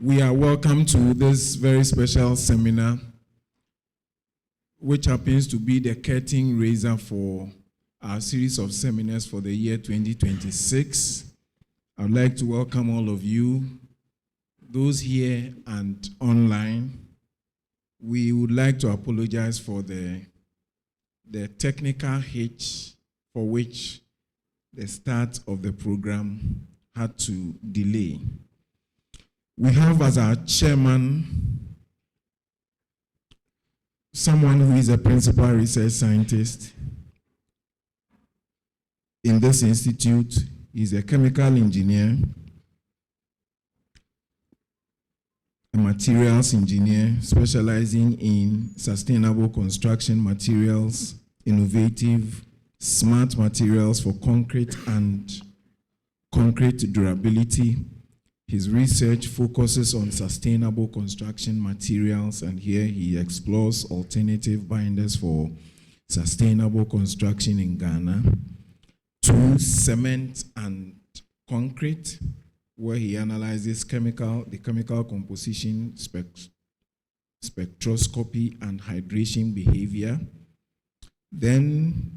We are welcome to this very special seminar, which happens to be the curtain raiser for our series of seminars for the year 2026. I'd like to welcome all of you, those here and online. We would like to apologize for the technical hitch for which the start of the program had to delay. We have as our chairman someone who is a principal research scientist in this institute. He's a chemical engineer, a materials engineer specializing in sustainable construction materials, innovative, smart materials for concrete and concrete durability. His research focuses on sustainable construction materials, and here he explores alternative binders for sustainable construction in Ghana. 2, cement and concrete, where he analyzes the chemical composition, spectroscopy, and hydration behavior. Then,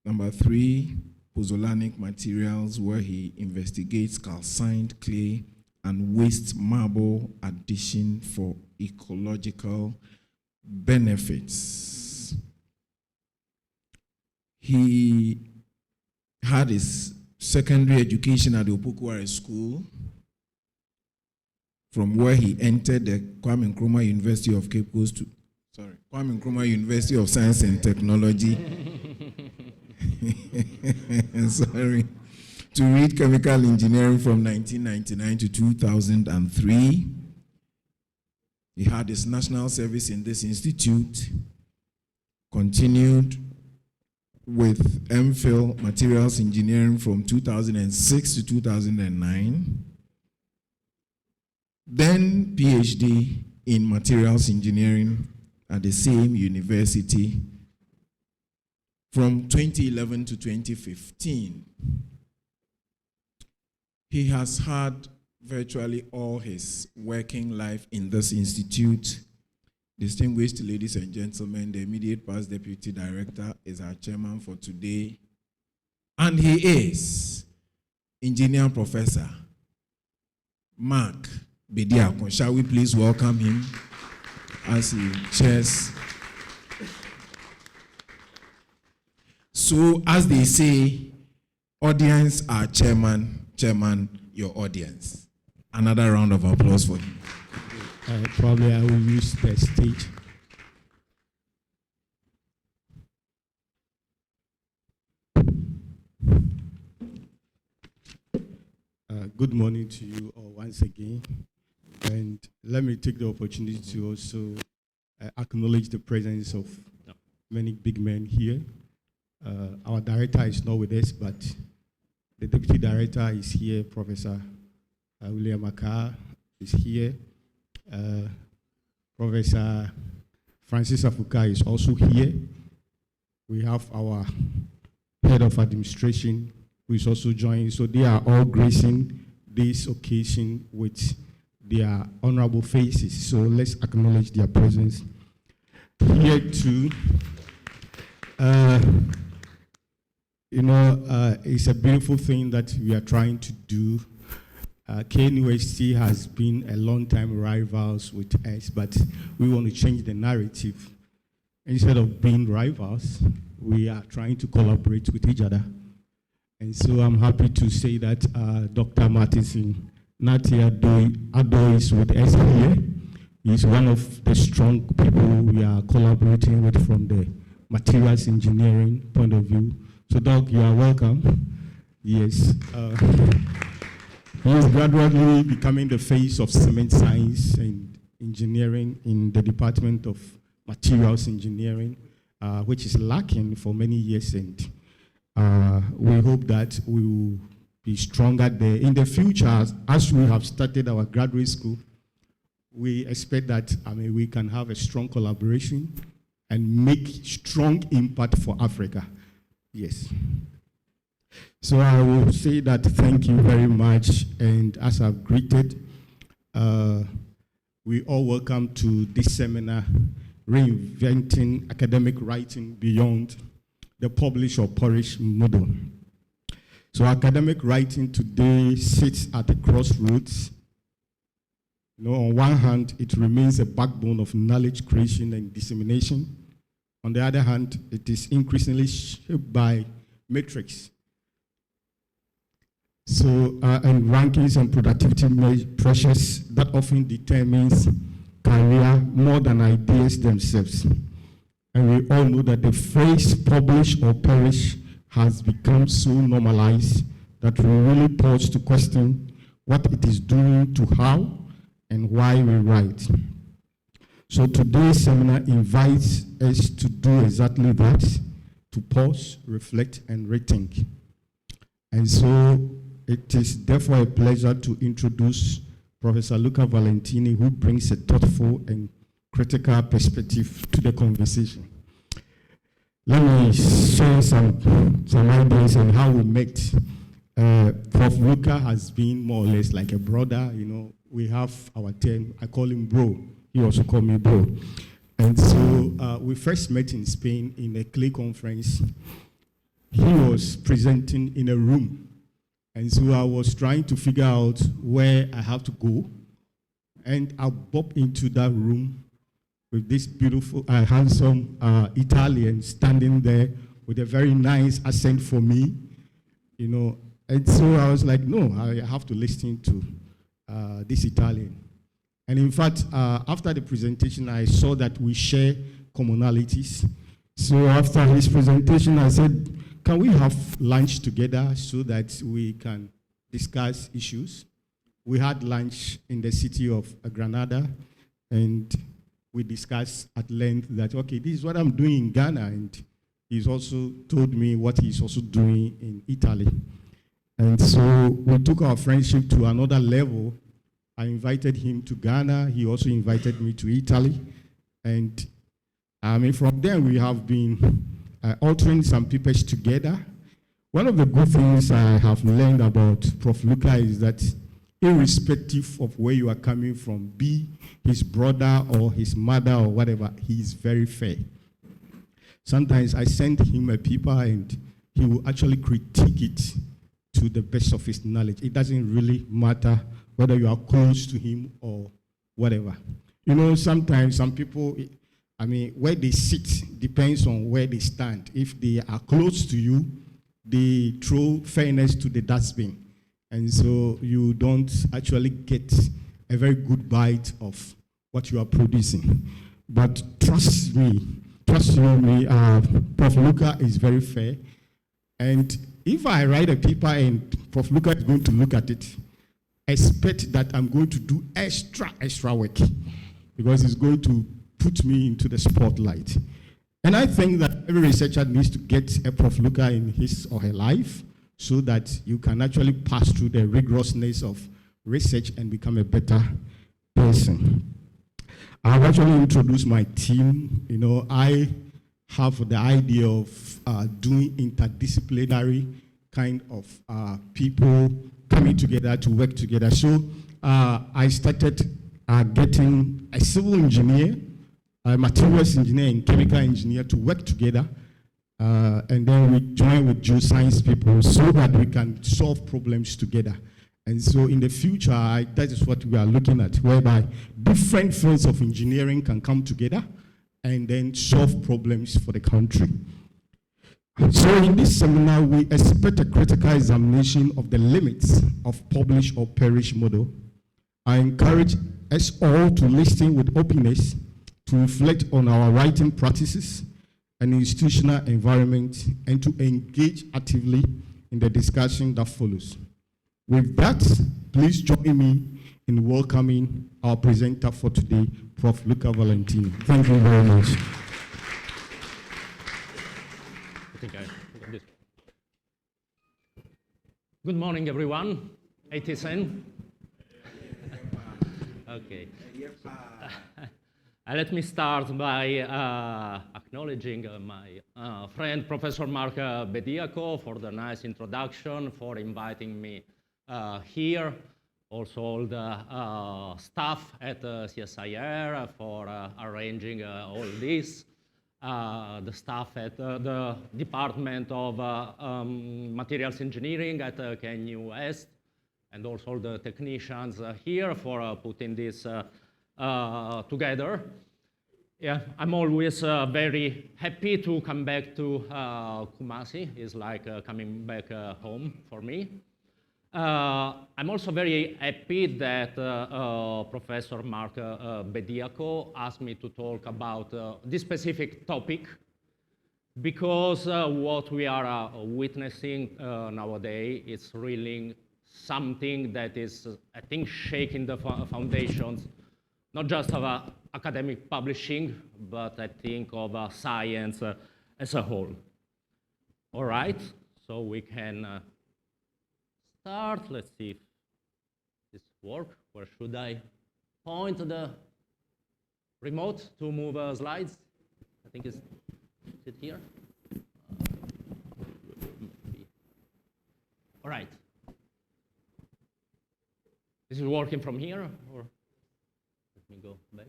number 3, pozzolanic materials, where he investigates calcined clay and waste marble addition for ecological benefits. He had his secondary education at the Opokuware School, from where he entered the Kwame Nkrumah University of Cape Coast Kwame Nkrumah University of Science and Technology. To read chemical engineering from 1999 to 2003. He had his national service in this institute, continued with MPhil materials engineering from 2006 to 2009, then PhD in materials engineering at the same university from 2011 to 2015. He has had virtually all his working life in this institute. Distinguished ladies and gentlemen, the immediate past deputy director is our chairman for today, and he is Engineer Professor Mark Bediako. Shall we please welcome him as he chairs? So, as they say, audience are chairman, your audience. Another round of applause for him. Probably I will use the stage. Good morning to you all once again. And let me take the opportunity to also acknowledge the presence of many big men here. Our director is not with us, but the deputy director is here. Professor William Akar is here. Professor Francis Afuka is also here. We have our head of administration who is also joining. So they are all gracing this occasion with their honorable faces. So let's acknowledge their presence here too. It's a beautiful thing that we are trying to do. KNUST has been a long time rivals with us, but we want to change the narrative. Instead of being rivals, we are trying to collaborate with each other. And so I'm happy to say that Dr. Martinson Natia Ado is with us here. He's one of the strong people we are collaborating with from the materials engineering point of view. So, Doc, you are welcome. Yes. He is gradually becoming the face of cement science and engineering in the Department of Materials Engineering, which is lacking for many years. And we hope that we will be stronger there. In the future, as we have started our graduate school, we expect that we can have a strong collaboration and make strong impact for Africa. Yes. So I will say that thank you very much, and as I've greeted we all welcome to this seminar, Reinventing Academic Writing Beyond the Publish or Perish Model. So academic writing today sits at a crossroads. On one hand, it remains a backbone of knowledge creation and dissemination. On the other hand, it is increasingly shaped by metrics. And rankings and productivity pressures that often determines career more than ideas themselves. And we all know that the phrase publish or perish has become so normalized that we really pause to question what it is doing to how and why we write. So today's seminar invites us to do exactly that, to pause, reflect, and rethink. And so it is therefore a pleasure to introduce Professor Luca Valentini, who brings a thoughtful and critical perspective to the conversation. Let me share some ideas on how we met. Prof. Luca has been more or less like a brother. We have our term, I call him bro. He also called me bro. And so we first met in Spain in a clay conference. He was presenting in a room. And so I was trying to figure out where I have to go. And I bumped into that room with this beautiful, handsome Italian standing there with a very nice accent for me, And so I was like, no, I have to listen to this Italian. And in fact, after the presentation, I saw that we share commonalities. So after his presentation, I said, can we have lunch together so that we can discuss issues? We had lunch in the city of Granada, and we discussed at length that, okay, this is what I'm doing in Ghana, and he's also told me what he's also doing in Italy. And so we took our friendship to another level. I invited him to Ghana. He also invited me to Italy. And from there, we have been altering some papers together. One of the good things I have learned about Prof. Luca is that irrespective of where you are coming from, be his brother or his mother or whatever, he is very fair. Sometimes I send him a paper and he will actually critique it to the best of his knowledge. It doesn't really matter whether you are close to him or whatever. Sometimes some people, where they sit depends on where they stand. If they are close to you, they throw fairness to the dustbin. And so you don't actually get a very good bite of what you are producing. But trust me, Prof. Luca is very fair. And if I write a paper and Prof. Luca is going to look at it, expect that I'm going to do extra work because it's going to put me into the spotlight. And I think that every researcher needs to get a Prof. Luca in his or her life so that you can actually pass through the rigorousness of research and become a better person. I've actually introduced my team. I have the idea of doing interdisciplinary kind of people coming together to work together. So I started getting a civil engineer, a materials engineer, and chemical engineer to work together. And then we join with geoscience people so that we can solve problems together. And so in the future, that is what we are looking at, whereby different fields of engineering can come together and then solve problems for the country. So in this seminar, we expect a critical examination of the limits of publish or perish model. I encourage us all to listen with openness, to reflect on our writing practices and institutional environment, and to engage actively in the discussion that follows. With that, please join me in welcoming our presenter for today, Prof. Luca Valentini. Thank you very much. Good morning, everyone. 80 cents. Okay. Let me start by acknowledging my friend, Professor Mark Bediaco, for the nice introduction, for inviting me here. also all the staff at CSIR for arranging all this, the staff at the Department of Materials Engineering at KNU West, and also the technicians here for putting this together. Yeah, I'm always very happy to come back to Kumasi. It's like coming back home for me. I'm also very happy that Professor Mark Bediaco asked me to talk about this specific topic, because what we are witnessing nowadays is really something that is, I think, shaking the foundations, not just of academic publishing, but I think of science as a whole. All right, so we can start. Let's see if this works. Where should I point the remote to move slides? I think is it here? Maybe. All right. This is working from here, or let me go back.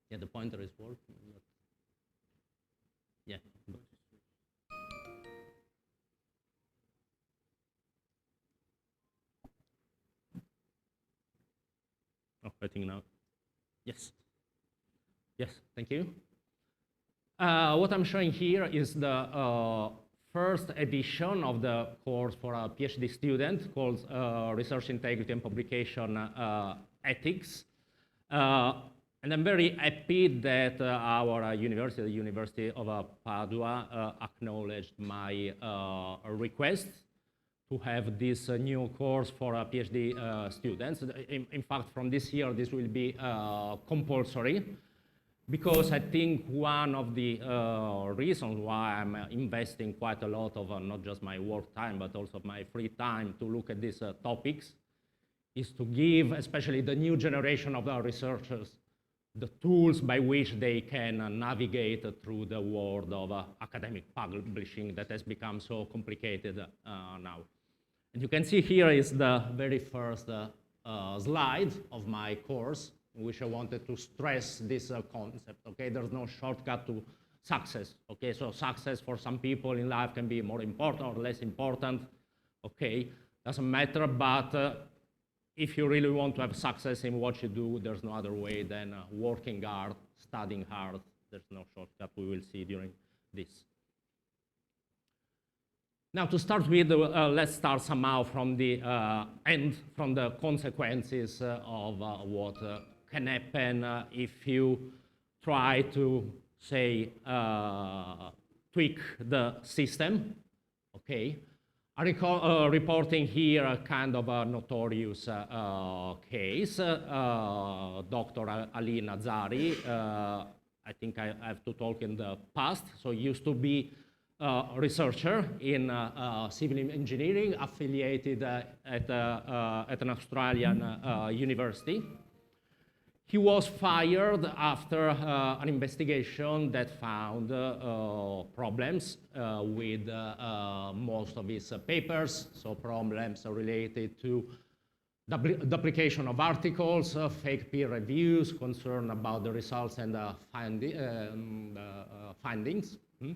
Yeah, the pointer is working. But yeah. Oh, I think now. Yes. Yes, thank you. What I'm showing here is the first edition of the course for a PhD student called Research Integrity and Publication Ethics. And I'm very happy that our university, the University of Padua, acknowledged my request to have this new course for PhD students. In fact, from this year, this will be compulsory, because I think one of the reasons why I'm investing quite a lot of not just my work time, but also my free time to look at these topics, is to give, especially the new generation of our researchers, the tools by which they can navigate through the world of academic publishing that has become so complicated now. And you can see here is the very first slide of my course, in which I wanted to stress this concept, okay? There's no shortcut to success, okay? So success for some people in life can be more important or less important, okay? Doesn't matter, but if you really want to have success in what you do, there's no other way than working hard, studying hard. There's no shortcut, we will see during this. Now, to start with, let's start somehow from the end, from the consequences of what can happen if you try to, say, tweak the system, okay? I'm reporting here a kind of a notorious case. Dr. Ali Nazari, I think I have to talk in the past, so he used to be a researcher in civil engineering, affiliated at an Australian university. He was fired after an investigation that found problems with most of his papers, so problems related to duplication of articles, fake peer reviews, concern about the results and findings. He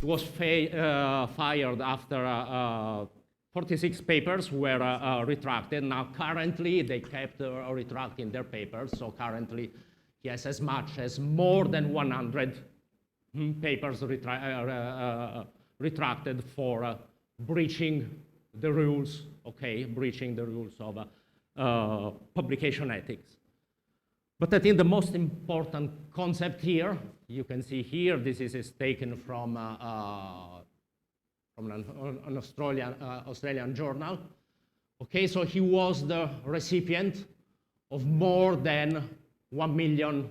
was fired after 46 papers were retracted. Now, currently, they kept retracting their papers. So currently, he has as much as more than 100 papers retracted for breaching the rules, okay, breaching the rules of publication ethics. But I think the most important concept here, you can see here, this is taken from an Australian journal. Okay, so he was the recipient of more than $1 million.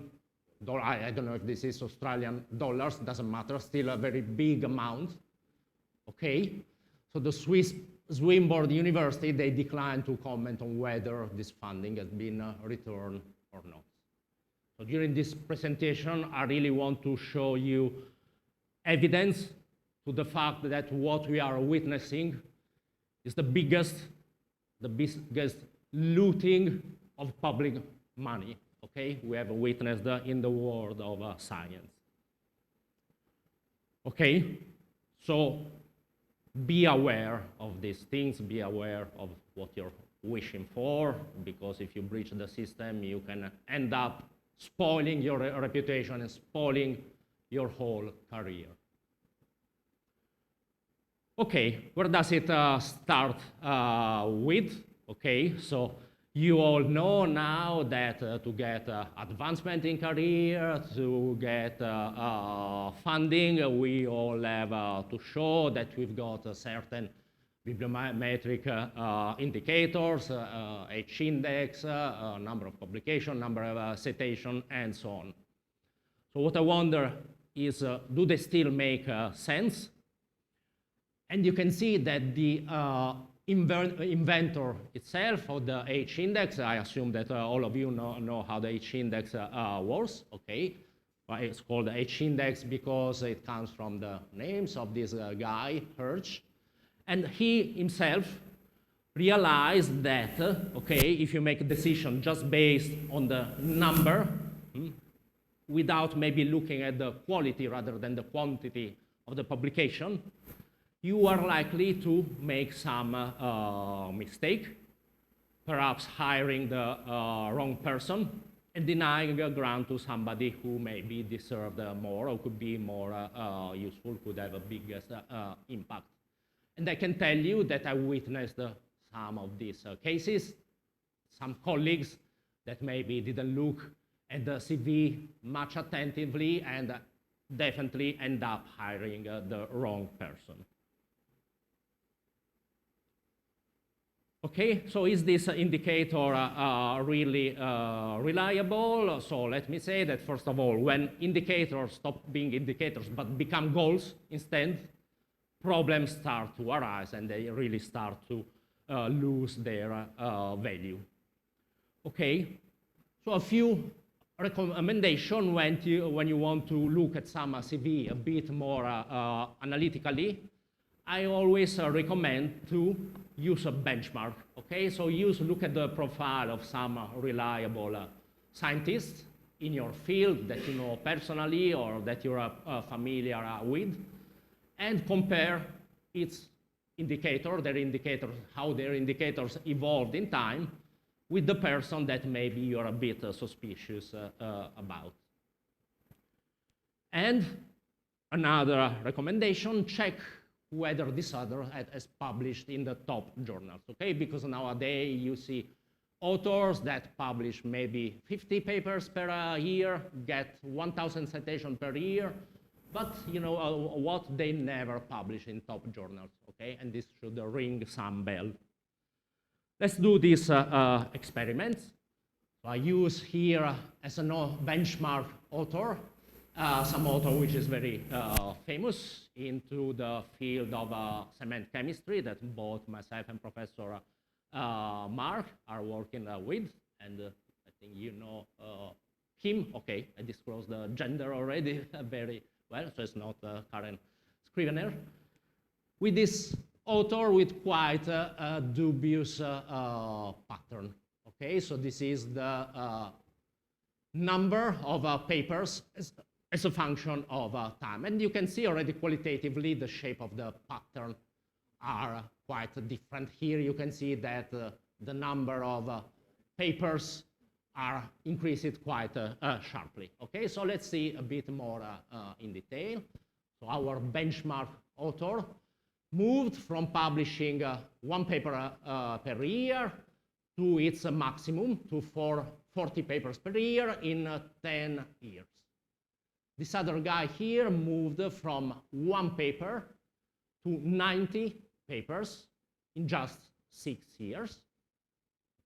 I don't know if this is Australian dollars, doesn't matter, still a very big amount. Okay, so the Swiss Swinburne University, they declined to comment on whether this funding has been returned or not. So during this presentation, I really want to show you evidence to the fact that what we are witnessing is the biggest looting of public money, okay? We have witnessed in the world of science. Okay, so be aware of these things, be aware of what you're wishing for, because if you breach the system, you can end up spoiling your reputation and spoiling your whole career. Okay, where does it start with? Okay, so you all know now that to get advancement in career, to get funding, we all have to show that we've got a certain bibliometric indicators, H-index, number of publications, number of citation, and so on. So what I wonder is, do they still make sense? And you can see that the inventor itself of the H-index, I assume that all of you know how the H-index works, okay? It's called the H-index because it comes from the names of this guy, Hirsch. And he himself realized that, okay, if you make a decision just based on the number, without maybe looking at the quality rather than the quantity of the publication, you are likely to make some mistake, perhaps hiring the wrong person and denying a grant to somebody who maybe deserved more or could be more useful, could have a biggest impact. And I can tell you that I witnessed some of these cases, some colleagues that maybe didn't look at the CV much attentively and definitely end up hiring the wrong person. Okay, so is this indicator really reliable? So let me say that first of all, when indicators stop being indicators but become goals instead, problems start to arise and they really start to lose their value. Okay, so a few recommendations when you want to look at some CV a bit more analytically. I always recommend to use a benchmark, okay? So look at the profile of some reliable scientists in your field that you know personally or that you're familiar with, and compare its how their indicators evolved in time with the person that maybe you're a bit suspicious about. And another recommendation, check whether this author has published in the top journals, okay? Because nowadays you see authors that publish maybe 50 papers per year, get 1,000 citations per year, but you know what, they never publish in top journals, okay? And this should ring some bell. Let's do this experiment. So I use here as a benchmark author, some author which is very famous into the field of cement chemistry that both myself and Professor Mark are working with, and I think you know him. Okay, I disclosed the gender already very well, so it's not Karen Scrivener. With this author with quite a dubious pattern. Okay, so this is the number of papers as a function of time. And you can see already qualitatively the shape of the pattern are quite different. Here you can see that the number of papers are increased quite sharply. Okay, so let's see a bit more in detail. So our benchmark author moved from publishing one paper per year to its maximum, to 40 papers per year in 10 years. This other guy here moved from one paper to 90 papers in just 6 years.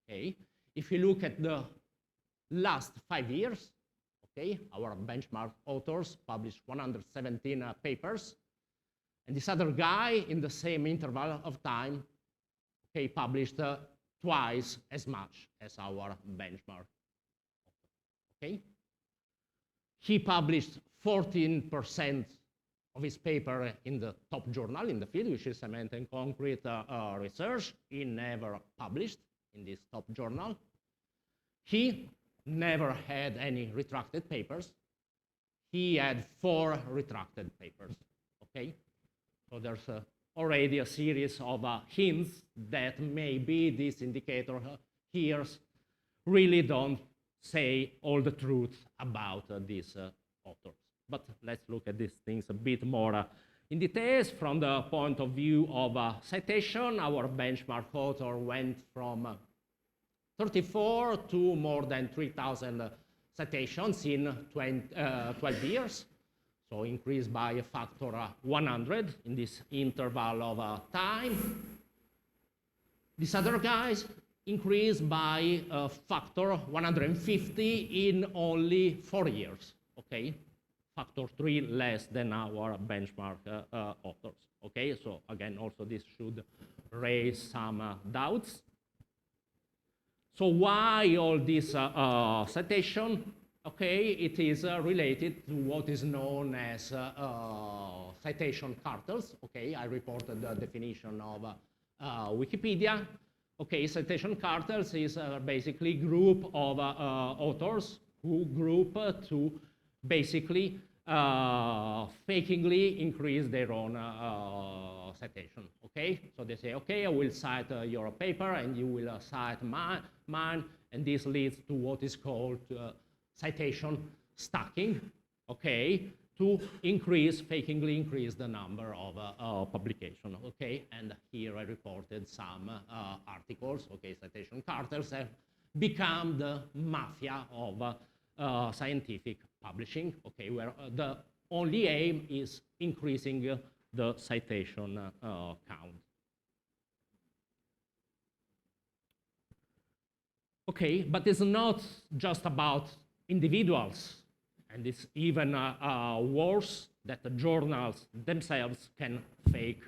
Okay. If you look at the last 5 years, okay, our benchmark authors published 117 papers, and this other guy in the same interval of time, okay, published twice as much as our benchmark. Okay. He published 14% of his paper in the top journal in the field, which is cement and concrete research. He never published in this top journal. He never had any retracted papers. He had 4 retracted papers, okay? So there's already a series of hints that maybe this indicator here really don't say all the truth about these authors. But let's look at these things a bit more in details. From the point of view of citation, our benchmark author went from 34 to more than 3,000 citations in 12 years. So increased by a factor 100 in this interval of time. These other guys increased by a factor 150 in only 4 years, okay? Factor 3 less than our benchmark authors, okay? So again, also this should raise some doubts. So why all this citation? Okay, it is related to what is known as citation cartels. Okay, I reported the definition of Wikipedia. Okay, citation cartels is basically group of authors who group to basically fakingly increase their own citation. Okay, so they say, okay, I will cite your paper and you will cite mine, and this leads to what is called citation stacking, okay, to fakingly increase the number of publications, okay, and here I reported some articles, okay, citation cartels have become the mafia of scientific publishing, okay, where the only aim is increasing the citation count. Okay, but it's not just about individuals, and it's even worse that the journals themselves can fake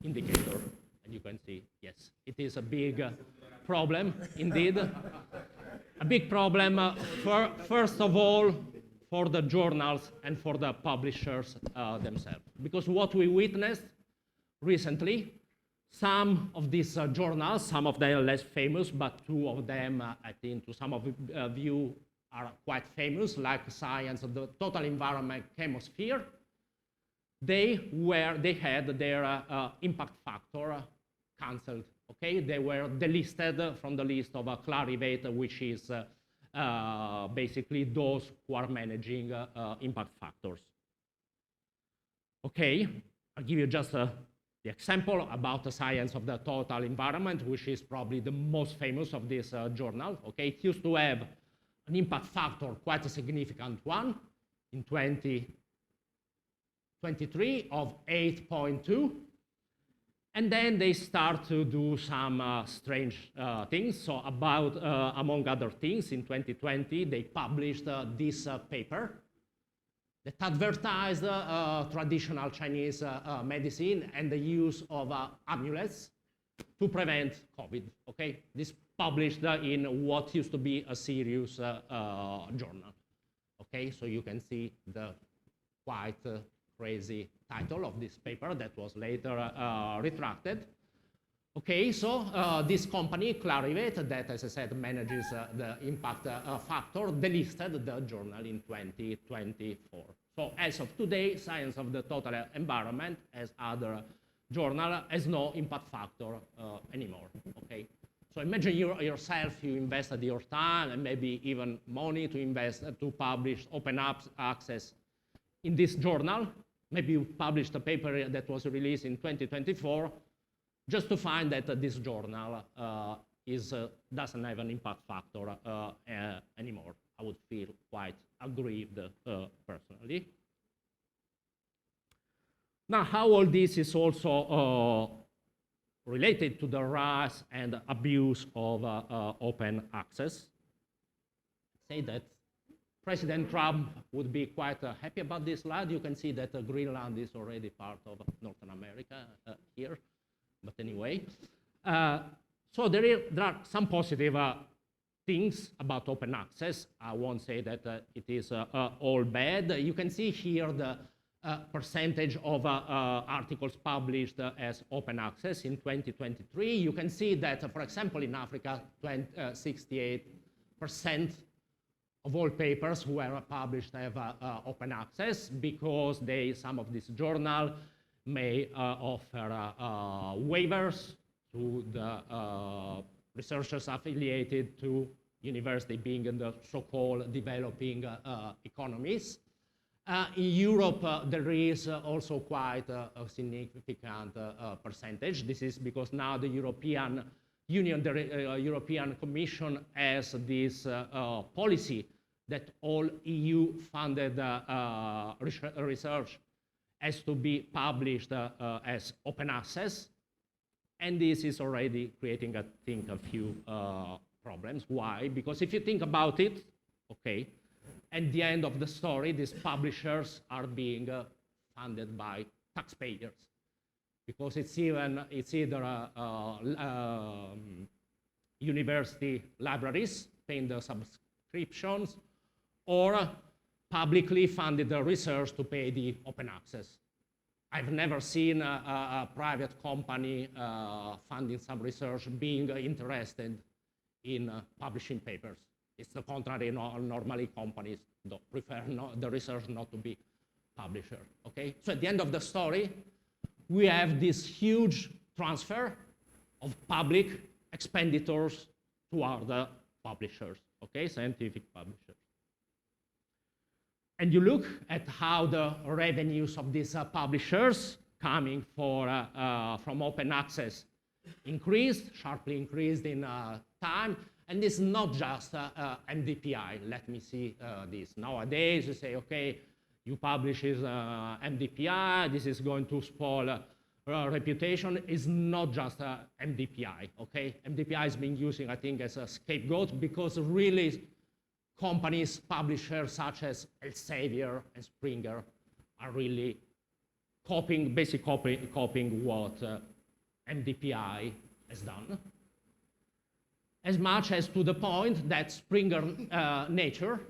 indicator. And you can see, yes, it is a big problem indeed. A big problem, first of all, for the journals and for the publishers themselves. Because what we witnessed recently, some of these journals, some of them less famous, but 2 of them, I think, to some of you are quite famous, like Science of the Total Environment Chemosphere. They had their impact factor cancelled. Okay, they were delisted from the list of Clarivate, which is basically those who are managing impact factors. Okay, I'll give you just the example about the Science of the Total Environment, which is probably the most famous of this journal. Okay, it used to have an impact factor, quite a significant one, in 2023 of 8.2. And then they start to do some strange things. So about, among other things, in 2020, they published this paper that advertised traditional Chinese medicine and the use of amulets to prevent COVID, okay? This published in what used to be a serious journal, okay? So you can see the quite crazy title of this paper that was later retracted. Okay, so this company, Clarivate, that, as I said, manages the impact factor, delisted the journal in 2024. So as of today, Science of the Total Environment, as other journal, has no impact factor anymore, okay? So imagine yourself, you invested your time and maybe even money to invest, to publish, open up access in this journal. Maybe you published a paper that was released in 2024, just to find that this journal doesn't have an impact factor anymore. I would feel quite aggrieved personally. Now, how all this is also related to the rise and abuse of open access. Say that President Trump would be quite happy about this slide. You can see that Greenland is already part of Northern America here. But anyway, so there are some positive things about open access. I won't say that it is all bad. You can see here the percentage of articles published as open access in 2023. You can see that, for example, in Africa, 68% of all papers were published have open access because some of these journals may offer waivers to the researchers affiliated to university being in the so-called developing economies. In Europe, there is also quite a significant percentage. This is because now the European Union, the European Commission has this policy that all EU-funded research has to be published as open access. And this is already creating, I think, a few problems. Why? Because if you think about it, okay, at the end of the story, these publishers are being funded by taxpayers, because it's either university libraries paying the subscriptions, or publicly funded research to pay the open access. I've never seen a private company funding some research being interested in publishing papers. It's the contrary. Normally, companies prefer the research not to be published. Okay. So at the end of the story, we have this huge transfer of public expenditures toward the publishers. Okay, scientific publishers. And you look at how the revenues of these publishers coming from open access sharply increased in time. And it's not just MDPI. Let me see this. Nowadays, you say, okay, you publish MDPI, this is going to spoil reputation. It's not just MDPI, okay? MDPI is being used, I think, as a scapegoat, because really companies, publishers such as Elsevier and Springer are really copying what MDPI has done. As much as to the point that Springer Nature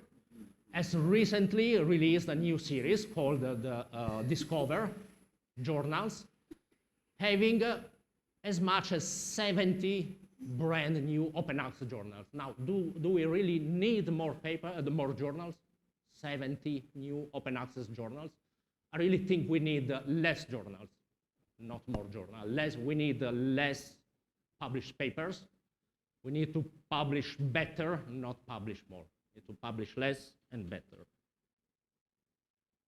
has recently released a new series called the Discover journals, having as much as 70 brand new open access journals. Now, do we really need more more journals? 70 new open access journals? I really think we need less journals, not more journals. We need less published papers. We need to publish better, not publish more. We need to publish less and better.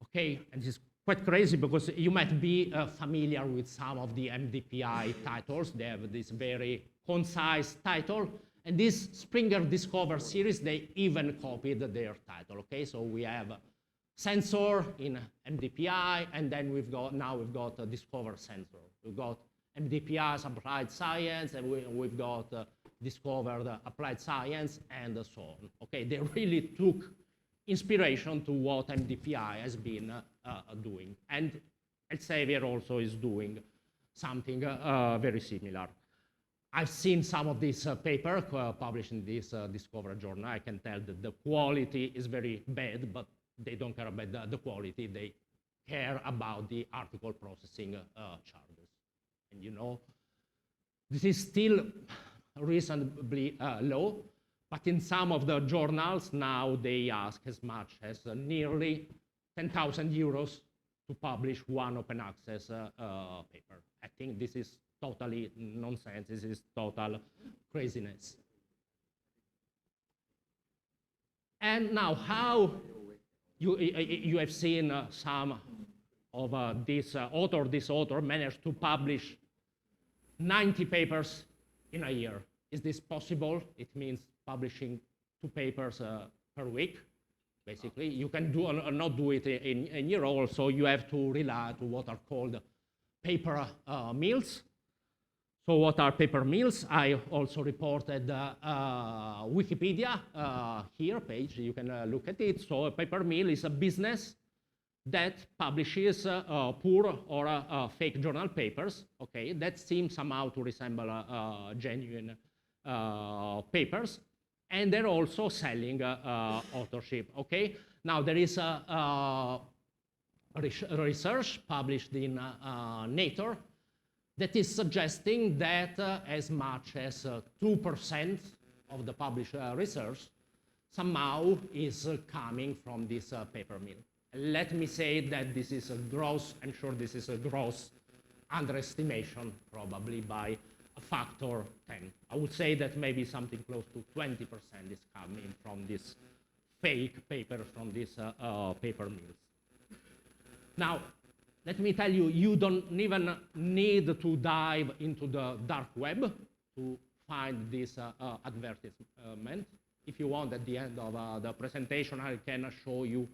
Okay, and this is quite crazy because you might be familiar with some of the MDPI titles. They have this very concise title. And this Springer Discover series, they even copied their title. Okay, so we have Sensor in MDPI, and then now we've got Discover Sensor. We've got MDPI's Applied Science, and we've got Discovered Applied Science, and so on. Okay, they really took inspiration to what MDPI has been doing. And Elsevier also is doing something very similar. I've seen some of this paper published in this Discover journal. I can tell that the quality is very bad, but they don't care about the quality. They care about the article processing charges. And you know, this is still reasonably low, but in some of the journals now they ask as much as nearly 10,000 euros to publish one open access paper. I think this is totally nonsense. This is total craziness. And now, how you have seen some of this author managed to publish 90 papers in a year. Is this possible? It means publishing 2 papers per week. Basically, you can not do it in a year. Also, you have to rely on what are called paper mills. So what are paper mills? I also reported Wikipedia here page. You can look at it. So a paper mill is a business that publishes poor or fake journal papers. Okay, that seems somehow to resemble genuine papers. and they're also selling authorship, okay? Now, there is a research published in Nature that is suggesting that as much as 2% of the published research somehow is coming from this paper mill. Let me say that this is a gross, I'm sure this is a gross underestimation, probably by a factor 10. I would say that maybe something close to 20% is coming from this fake paper, from these paper mills. Now, let me tell you, you don't even need to dive into the dark web to find this advertisement. If you want, at the end of the presentation, I can show you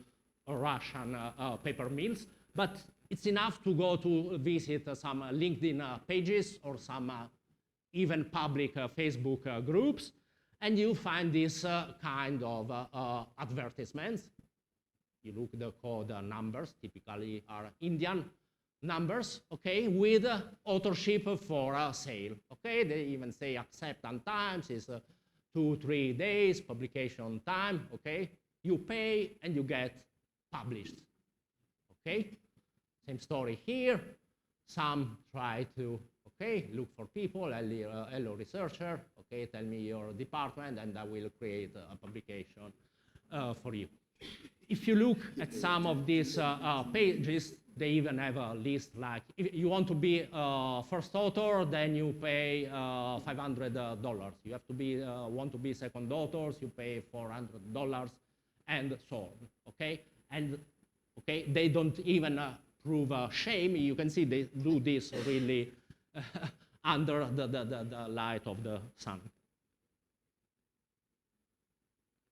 Russian paper mills, but it's enough to go to visit some LinkedIn pages or some even public Facebook groups, and you find this kind of advertisements. You look at the code numbers, typically are Indian numbers, okay, with authorship for sale, okay? They even say acceptance times is 2-3 days, publication time, okay? You pay and you get published, okay? Same story here. Some try to, okay, look for people, hello researcher, okay, tell me your department and I will create a publication for you. If you look at some of these pages, they even have a list like, if you want to be first author, then you pay $500. You have to be, want to be second authors, you pay $400, and so on, okay? And, okay, they don't even prove shame. You can see they do this really under the light of the sun.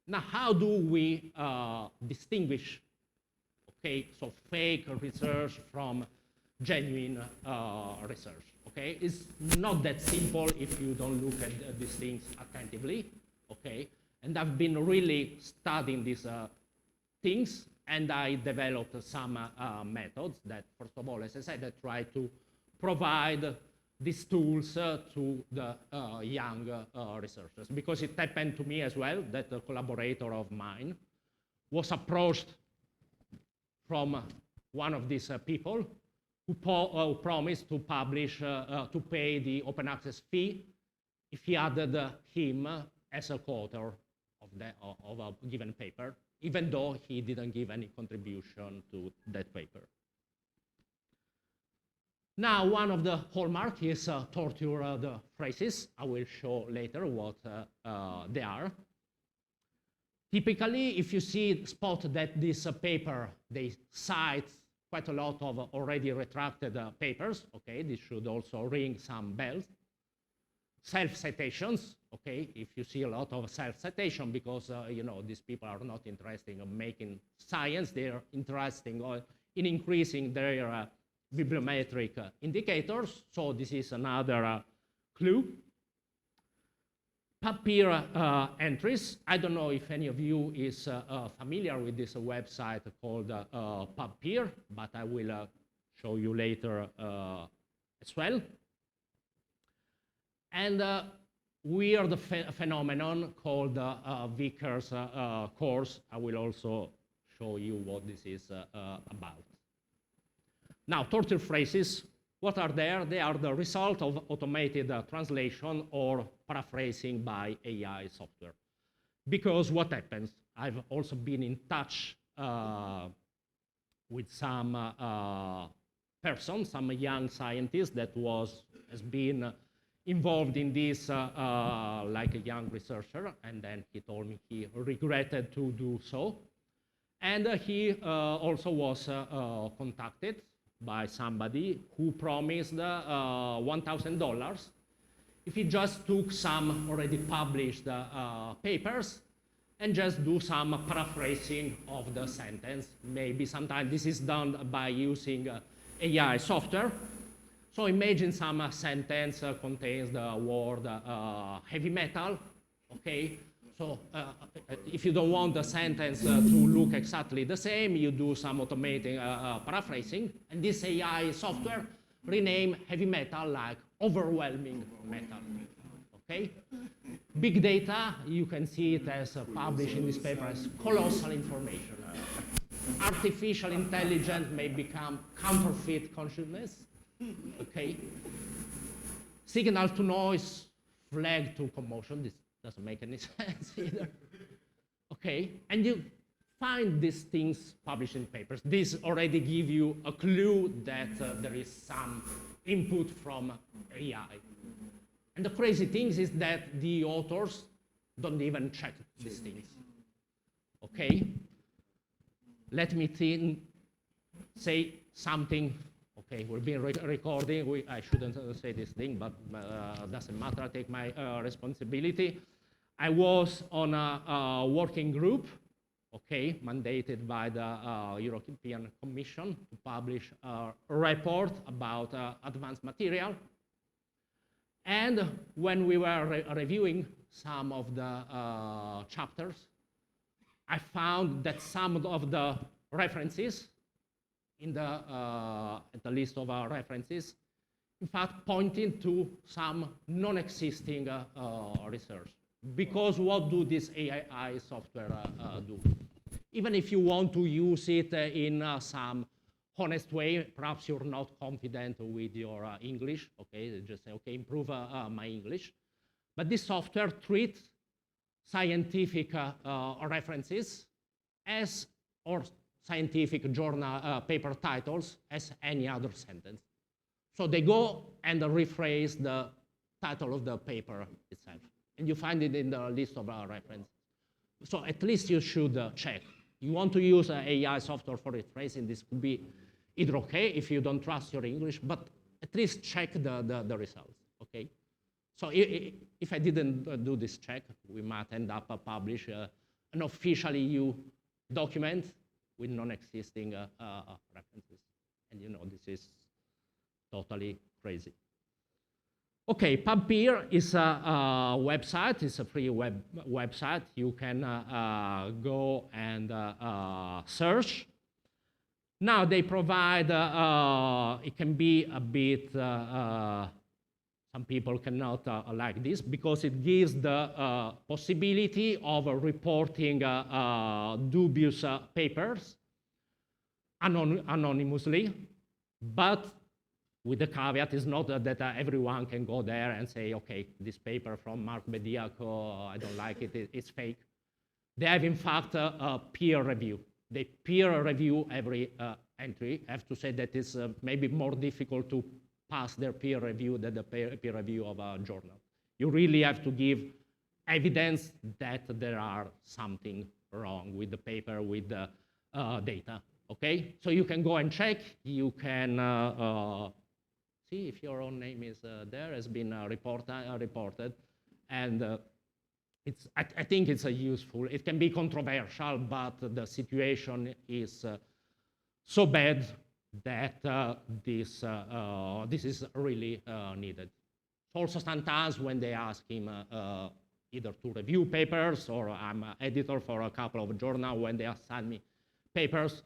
Now, how do we distinguish, okay, so fake research from genuine research, okay? It's not that simple if you don't look at these things attentively, okay? And I've been really studying these things, and I developed some methods that, first of all, as I said, I try to provide these tools to the young researchers, because it happened to me as well that a collaborator of mine was approached from one of these people who promised to publish, to pay the open access fee if he added him as a co-author of a given paper, even though he didn't give any contribution to that paper. Now, one of the hallmarks is torture the phrases. I will show later what they are. Typically, if you spot that this paper, they cite quite a lot of already retracted papers, okay, this should also ring some bells. Self-citations, okay, if you see a lot of self-citation, because, you know, these people are not interested in making science, they're interested in increasing their bibliometric indicators, so this is another clue. Papier entries. I don't know if any of you is familiar with this website called Papier, but I will show you later as well. And weird phenomenon called Vickers course. I will also show you what this is about. Now, torture phrases, what are there? They are the result of automated translation or paraphrasing by AI software. Because what happens? I've also been in touch with some person, some young scientist that has been involved in this like a young researcher, and then he told me he regretted to do so. And he also was contacted by somebody who promised $1,000 if he just took some already published papers and just do some paraphrasing of the sentence. Maybe sometimes this is done by using AI software. So imagine some sentence contains the word heavy metal, okay? So if you don't want the sentence to look exactly the same, you do some automated paraphrasing, and this AI software rename heavy metal like overwhelming metal, okay? Big data, you can see it as published in this paper as colossal information. Artificial intelligence may become counterfeit consciousness, okay? Signal to noise, flag to commotion. This doesn't make any sense either. Okay, and you find these things published in papers. This already give you a clue that there is some input from AI. And the crazy thing is that the authors don't even check these things. Okay, let me say something. Okay, we've been recording. I shouldn't say this thing, but doesn't matter. I take my responsibility. I was on a working group, okay, mandated by the European Commission to publish a report about advanced material. And when we were reviewing some of the chapters, I found that some of the references in the list of our references, in fact, pointing to some non-existing research. Because what do this AI software do? Even if you want to use it in some honest way, perhaps you're not confident with your English, okay, just say, okay, improve my English. But this software treats scientific references as, or scientific journal paper titles as any other sentence. So they go and rephrase the title of the paper itself. And you find it in the list of references. So at least you should check. You want to use AI software for rephrasing, this could be either okay if you don't trust your English, but at least check the results, okay? So if I didn't do this check, we might end up publish an official EU document with non-existing references. And you know, this is totally crazy. Okay, PubPeer is a website. It's a free website. You can go and search. Now they provide, it can be a bit, some people cannot like this because it gives the possibility of reporting dubious papers anonymously, but with the caveat is not that everyone can go there and say, okay, this paper from Mark Bediaco, I don't like it, it's fake. They have, in fact, a peer review. They peer review every entry. I have to say that it's maybe more difficult to pass their peer review than the peer review of a journal. You really have to give evidence that there are something wrong with the paper, with the data, okay? So you can go and check. You can see if your own name is there, has been reported. And I think it's useful. It can be controversial, but the situation is so bad that this is really needed. Also sometimes when they ask him either to review papers, or I'm an editor for a couple of journals, when they assign me papers,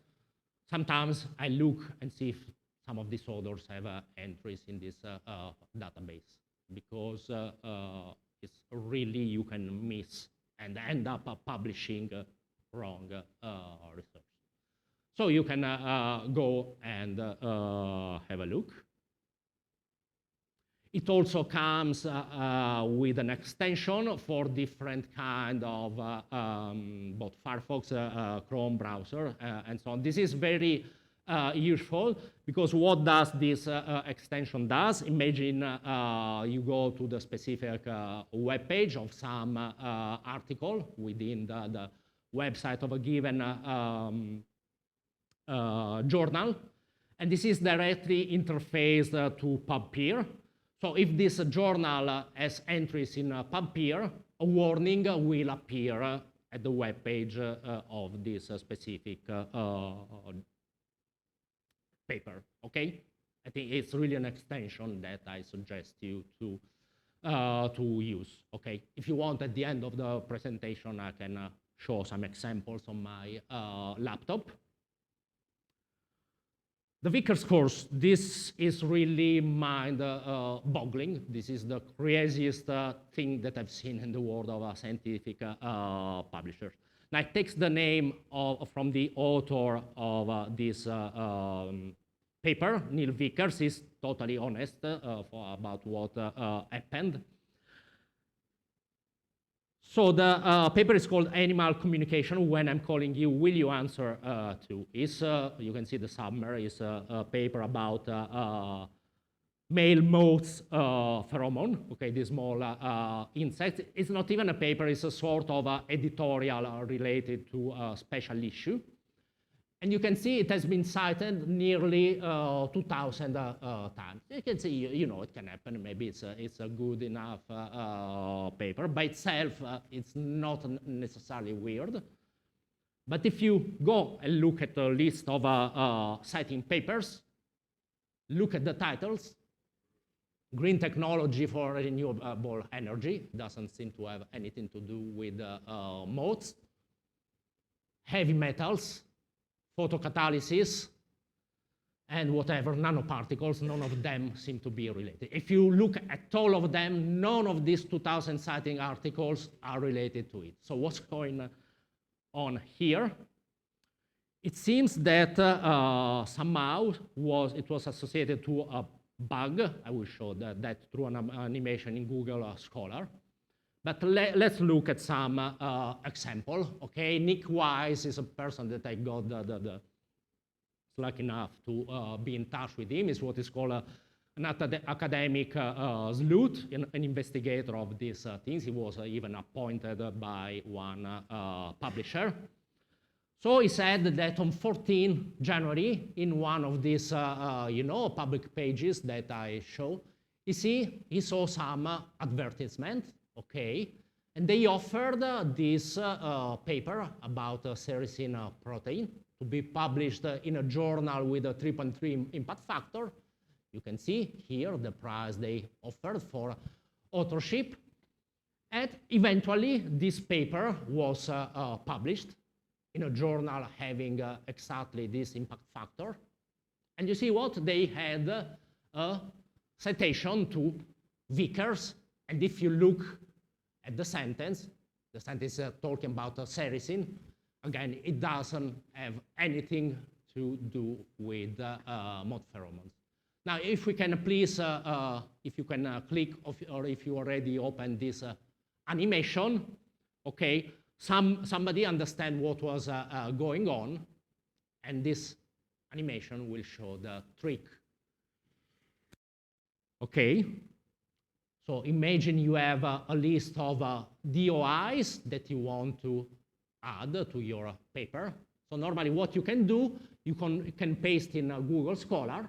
sometimes I look and see if some of these authors have entries in this database, because it's really, you can miss and end up publishing wrong research. So you can go and have a look. It also comes with an extension for different kind of both Firefox, Chrome browser, and so on. This is very useful, because what does this extension does? Imagine you go to the specific web page of some article within the website of a given journal, and this is directly interfaced to PubPeer. So if this journal has entries in PubPeer, a warning will appear at the web page of this specific paper, okay? I think it's really an extension that I suggest you to use, okay? If you want, at the end of the presentation, I can show some examples on my laptop. The Vickers course, this is really mind-boggling. This is the craziest thing that I've seen in the world of scientific publishers. Now, it takes the name from the author of this paper. Neil Vickers is totally honest about what happened. So the paper is called Animal Communication. When I'm calling you, will you answer to? You can see the summary is a paper about male moths pheromone, okay, this small insect. It's not even a paper, it's a sort of editorial related to a special issue. And you can see it has been cited nearly 2,000 times. You can see, you know, it can happen. Maybe it's a good enough paper. By itself, it's not necessarily weird. But if you go and look at the list of citing papers, look at the titles, green technology for renewable energy, doesn't seem to have anything to do with moths, heavy metals, photocatalysis, and whatever, nanoparticles, none of them seem to be related. If you look at all of them, none of these 2,000 citing articles are related to it. So what's going on here? It seems that somehow it was associated to a bug. I will show that through an animation in Google Scholar. But let's look at some example. Okay, Nick Wise is a person that I got lucky enough to be in touch with him. Is what is called an academic sleuth, an investigator of these things. He was even appointed by one publisher. So he said that on 14 January, in one of these public pages that I show, he saw some advertisement. Okay, and they offered this paper about sericin protein to be published in a journal with a 3.3 impact factor. You can see here the price they offered for authorship. And eventually, this paper was published in a journal having exactly this impact factor. And you see what? They had a citation to Vickers. And if you look at the sentence is talking about sericin. Again, it doesn't have anything to do with moth pheromones. Now, if we can please, if you can click, or if you already opened this animation, okay, somebody understand what was going on, and this animation will show the trick. Okay. So imagine you have a list of DOIs that you want to add to your paper. So normally what you can do, you can paste in Google Scholar,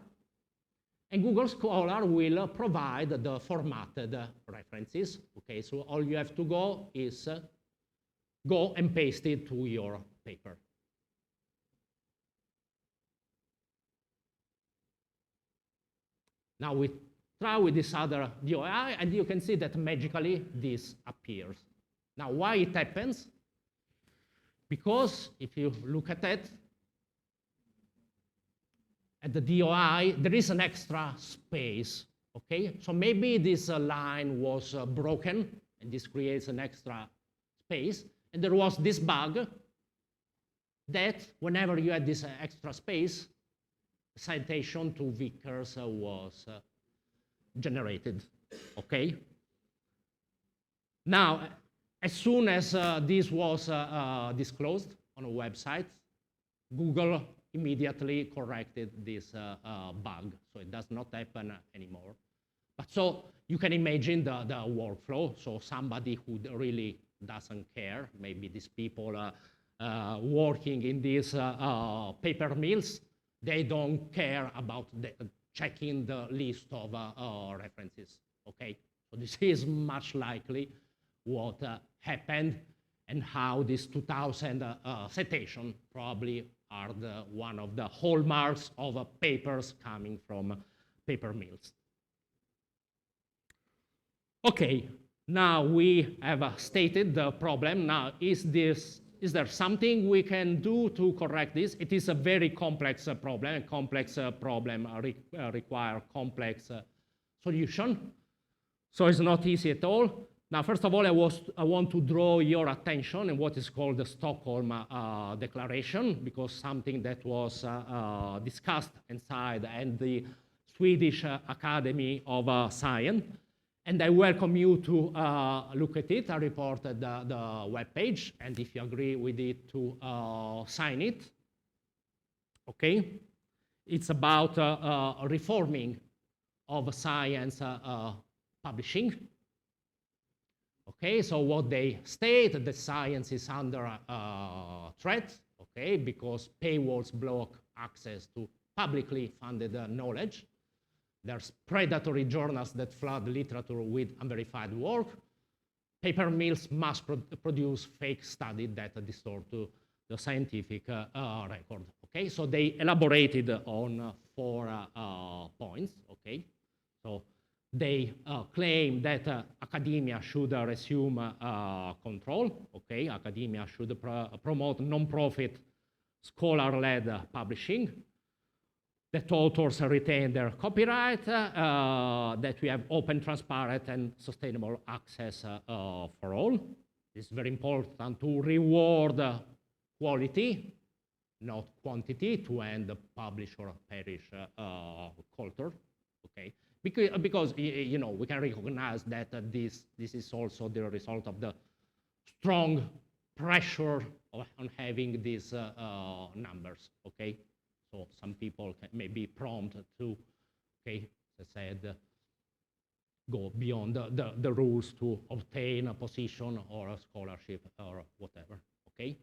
and Google Scholar will provide the formatted references. Okay, so all you have to go is go and paste it to your paper. Now we try with this other DOI, and you can see that magically this appears. Now, why it happens? Because if you look at it, at the DOI, there is an extra space, okay? So maybe this line was broken, and this creates an extra space, and there was this bug that whenever you had this extra space, citation to Vickers was generated, okay? Now, as soon as this was disclosed on a website, Google immediately corrected this bug, so it does not happen anymore. But so you can imagine the workflow. So somebody who really doesn't care, maybe these people working in these paper mills, they don't care about checking the list of references, okay? So this is much likely what happened, and how these 2,000 citations probably are one of the hallmarks of papers coming from paper mills. Okay, now we have stated the problem. Now, is this Is there something we can do to correct this? It is a very complex problem. A complex problem require complex solution. So it's not easy at all. Now, first of all, I want to draw your attention on what is called the Stockholm Declaration, because something that was discussed inside and the Swedish Academy of Science. And I welcome you to look at it. I reported the web page, and if you agree with it, to sign it. Okay? It's about reforming of science publishing. Okay, so what they state, that science is under threat, okay, because paywalls block access to publicly funded knowledge. There's predatory journals that flood literature with unverified work. Paper mills must produce fake studies that distort the scientific record. Okay, so they elaborated on 4 points. Okay, so they claim that academia should resume control. Okay, academia should promote non-profit scholar-led publishing, that authors retain their copyright, that we have open, transparent, and sustainable access for all. It's very important to reward quality, not quantity, to end the publish or perish culture. Okay, because you know, we can recognize that this is also the result of the strong pressure on having these numbers. Okay. So some people may be prompt to, okay, as I said, go beyond the rules to obtain a position or a scholarship or whatever, okay?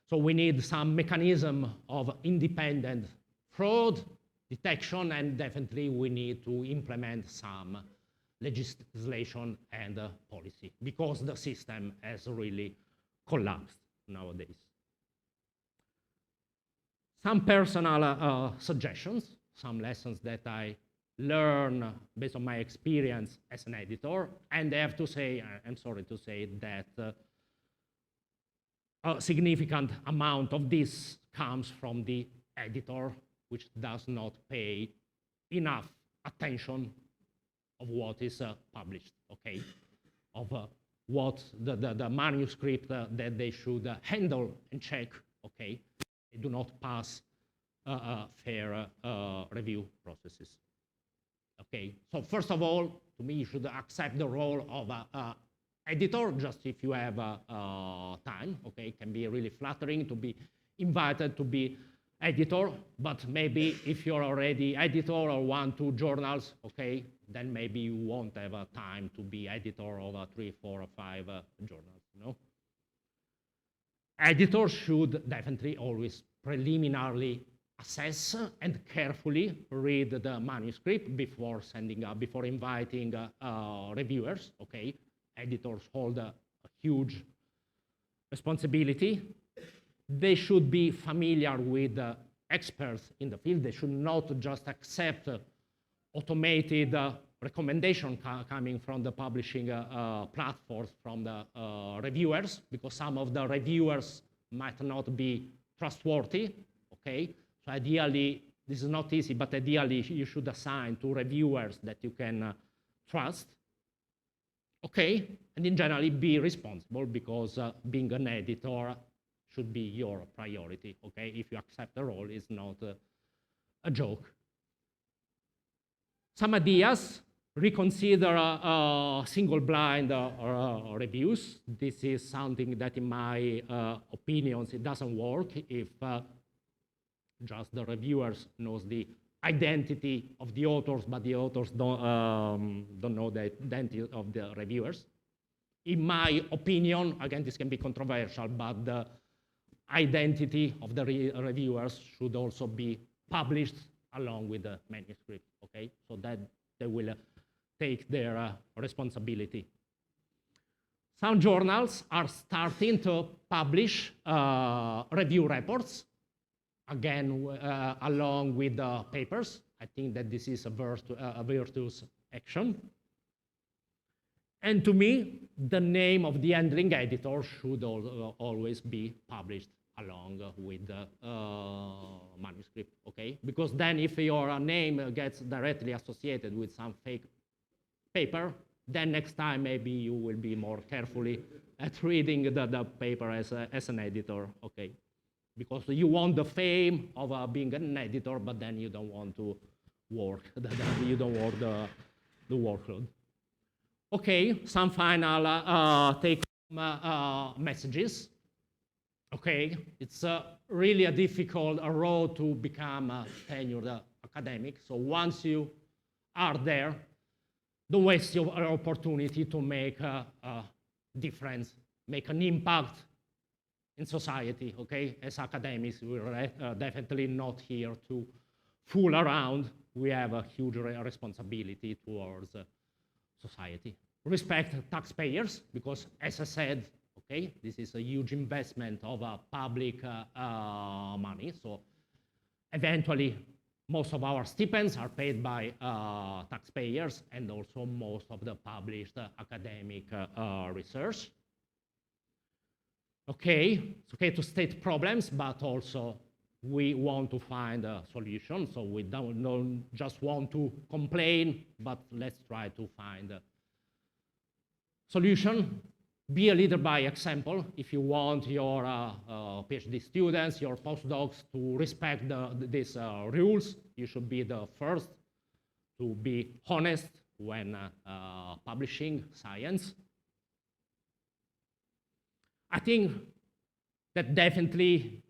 So we need some mechanism of independent fraud detection, and definitely we need to implement some legislation and policy, because the system has really collapsed nowadays. Some personal suggestions, some lessons that I learned based on my experience as an editor, and I have to say, I'm sorry to say, that a significant amount of this comes from the editor, which does not pay enough attention of what is published, okay? Of what the manuscript that they should handle and check, okay? They do not pass fair review processes. Okay, so first of all, to me, you should accept the role of editor, just if you have time. Okay, it can be really flattering to be invited to be editor, but maybe if you're already editor of 1-2 journals, okay, then maybe you won't have time to be editor of 3, 4, or 5 journals. You know? Editors should definitely always preliminarily assess and carefully read the manuscript before sending up, before inviting reviewers. Okay, editors hold a huge responsibility. They should be familiar with experts in the field. They should not just accept automated recommendation coming from the publishing platforms, from the reviewers, because some of the reviewers might not be trustworthy, okay? So ideally, this is not easy, but ideally you should assign 2 reviewers that you can trust, okay? And in general, be responsible, because being an editor should be your priority, okay? If you accept the role, it's not a joke. Some ideas: reconsider single blind reviews. This is something that, in my opinions, it doesn't work if just the reviewers knows the identity of the authors, but the authors don't know the identity of the reviewers. In my opinion, again, this can be controversial, but the identity of the reviewers should also be published along with the manuscript, okay? So that they will take their responsibility. Some journals are starting to publish review reports, again, along with the papers. I think that this is a virtuous action. And to me, the name of the handling editor should always be published along with the manuscript, okay? Because then if your name gets directly associated with some fake paper, then next time maybe you will be more carefully at reading the paper as an editor, okay? Because you want the fame of being an editor, but then you don't want to work, you don't want the workload. Okay, some final take-home messages. Okay, it's really a difficult road to become a tenured academic. So once you are there, don't waste your opportunity to make a difference, make an impact in society, okay? As academics, we're definitely not here to fool around. We have a huge responsibility towards society. Respect taxpayers, because as I said, okay, this is a huge investment of public money. So eventually, most of our stipends are paid by taxpayers, and also most of the published academic research. Okay, it's okay to state problems, but also we want to find a solution. So we don't just want to complain, but let's try to find a solution. Be a leader by example. If you want your PhD students, your postdocs to respect these rules, you should be the first to be honest when publishing science. I think that definitely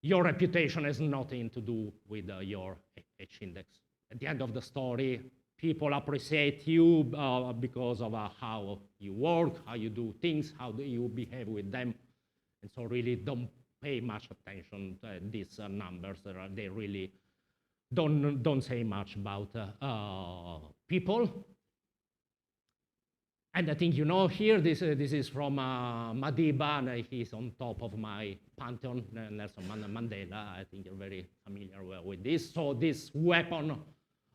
your reputation has nothing to do with your H-index. At the end of the story, people appreciate you because of how you work, how you do things, how do you behave with them. And so really don't pay much attention to these numbers. They really don't say much about people. And I think you know here, this is from Madiba, and he's on top of my pantheon, Nelson Mandela. I think you're very familiar with this. So this weapon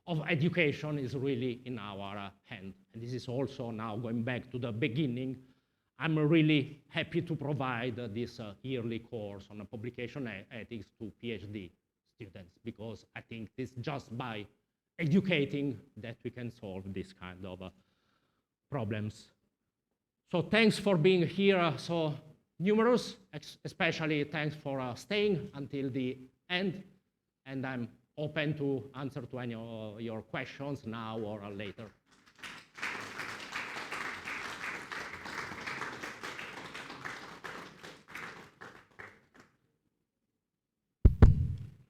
of education is really in our hand. And this is also now going back to the beginning. I'm really happy to provide this yearly course on publication ethics to PhD students, because I think it's just by educating that we can solve this kind of problems. So thanks for being here so numerous, especially thanks for staying until the end. And I'm open to answer to any of your questions now or later.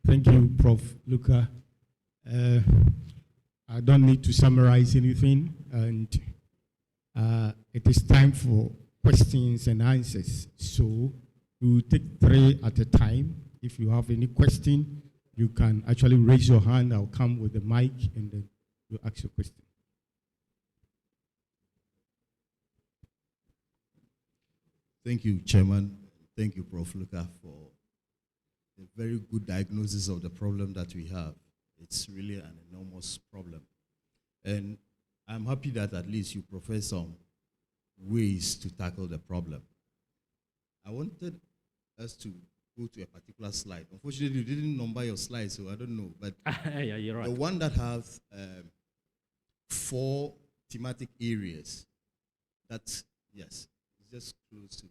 Thank you, Prof. Luca. I don't need to summarize anything, and it is time for questions and answers. So we will take 3 at a time. If you have any question, you can actually raise your hand. I'll come with the mic, and then you ask your question. Thank you, Chairman. Thank you, Prof. Luca, for a very good diagnosis of the problem that we have. It's really an enormous problem. And I'm happy that at least you profess some ways to tackle the problem. I wanted us to go to a particular slide. Unfortunately, you didn't number your slides, so I don't know. But yeah, you're right. the one that has 4 thematic areas, that's, yes, it's just close to.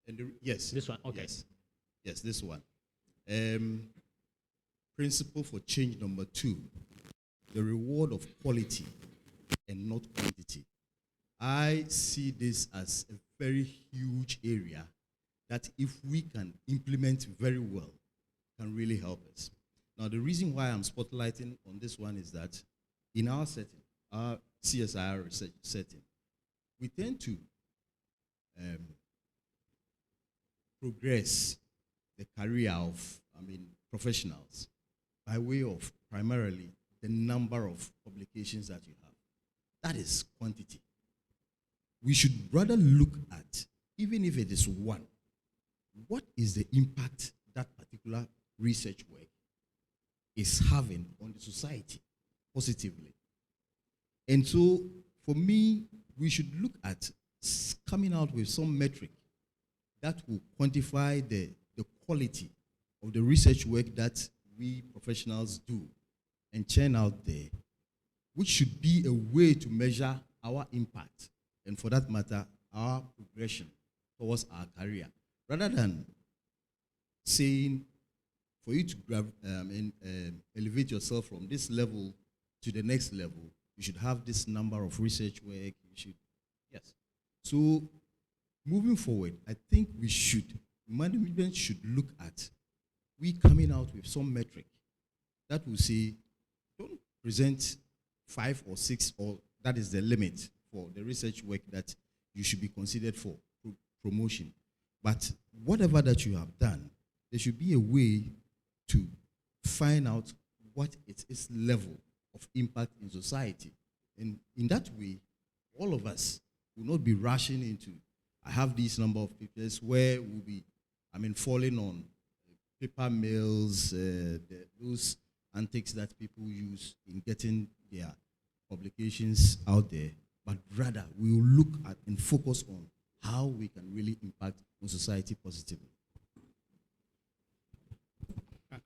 And yes. This one, okay. Yes, this one. Principle for change number 2, the reward of quality and not quantity. I see this as a very huge area that if we can implement very well, can really help us. Now, the reason why I'm spotlighting on this one is that in our setting, our CSIR research setting, we tend to progress the career of, professionals by way of primarily the number of publications that you have. That is quantity. We should rather look at, even if it is 1, what is the impact that particular research work is having on the society positively? And so, for me, we should look at coming out with some metric that will quantify the quality of the research work that we professionals do and churn out there, which should be a way to measure our impact and, for that matter, our progression towards our career, rather than saying for you to elevate yourself from this level to the next level, you should have this number of research work. You should, yes. So moving forward, I think management should look at we coming out with some metric that will say, don't present 5 or 6, or that is the limit for the research work that you should be considered for promotion. But whatever that you have done, there should be a way to find out what its level of impact in society. And in that way, all of us will not be rushing into, I have this number of papers where we'll be, falling on paper mills, those antics that people use in getting their publications out there, but rather we will look at and focus on how we can really impact on society positively.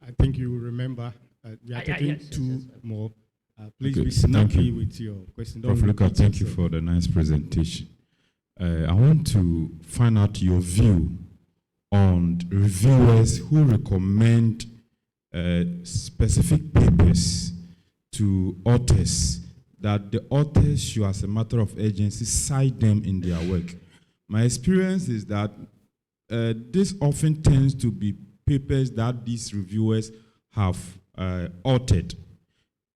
I think you will remember we are taking yes, two yes. more. Please Okay, be thank snappy you. with your question. Prof. Don't Luca, repeat thank you yourself. for the nice presentation. I want to find out your view on reviewers who recommend specific papers to authors, that the authors should, as a matter of urgency, cite them in their work. My experience is that this often tends to be papers that these reviewers have authored.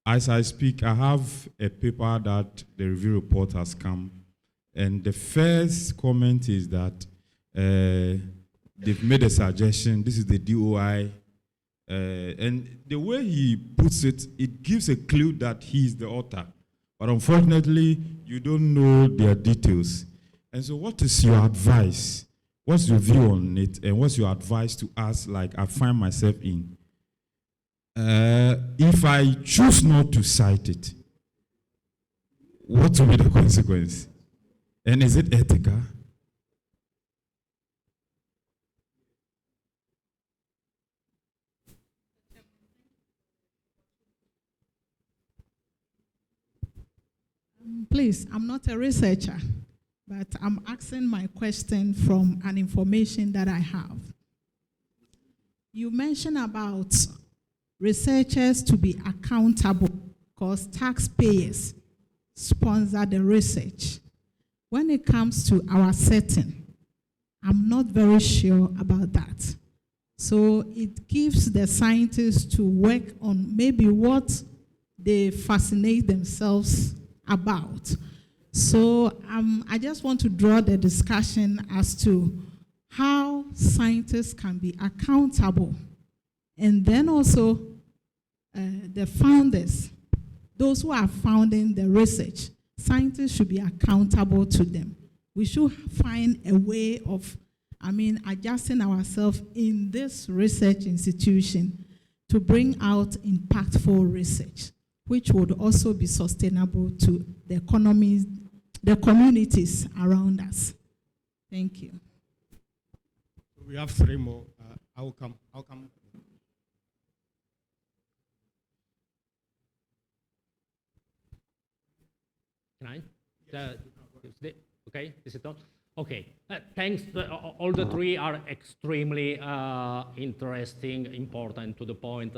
As I speak, I have a paper that the review report has come, and the first comment is that they've made a suggestion. This is the DOI, and the way he puts it, it gives a clue that he is the author. But unfortunately, you don't know their details. And so what is your advice? What's your view on it? And what's your advice to us, like I find myself in? If I choose not to cite it, what will be the consequence? And is it ethical? Please, I'm not a researcher, but I'm asking my question from an information that I have. You mentioned about researchers to be accountable because taxpayers sponsor the research. When it comes to our setting, I'm not very sure about that. So it gives the scientists to work on maybe what they fascinate themselves about. So I just want to draw the discussion as to how scientists can be accountable. And then also the founders, those who are founding the research, scientists should be accountable to them. We should find a way of, adjusting ourselves in this research institution to bring out impactful research, which would also be sustainable to the economies, the communities around us. Thank you. We have 3 more. I'll come. Can I? Okay, is it on? Okay, thanks. All the 3 are extremely interesting, important, to the point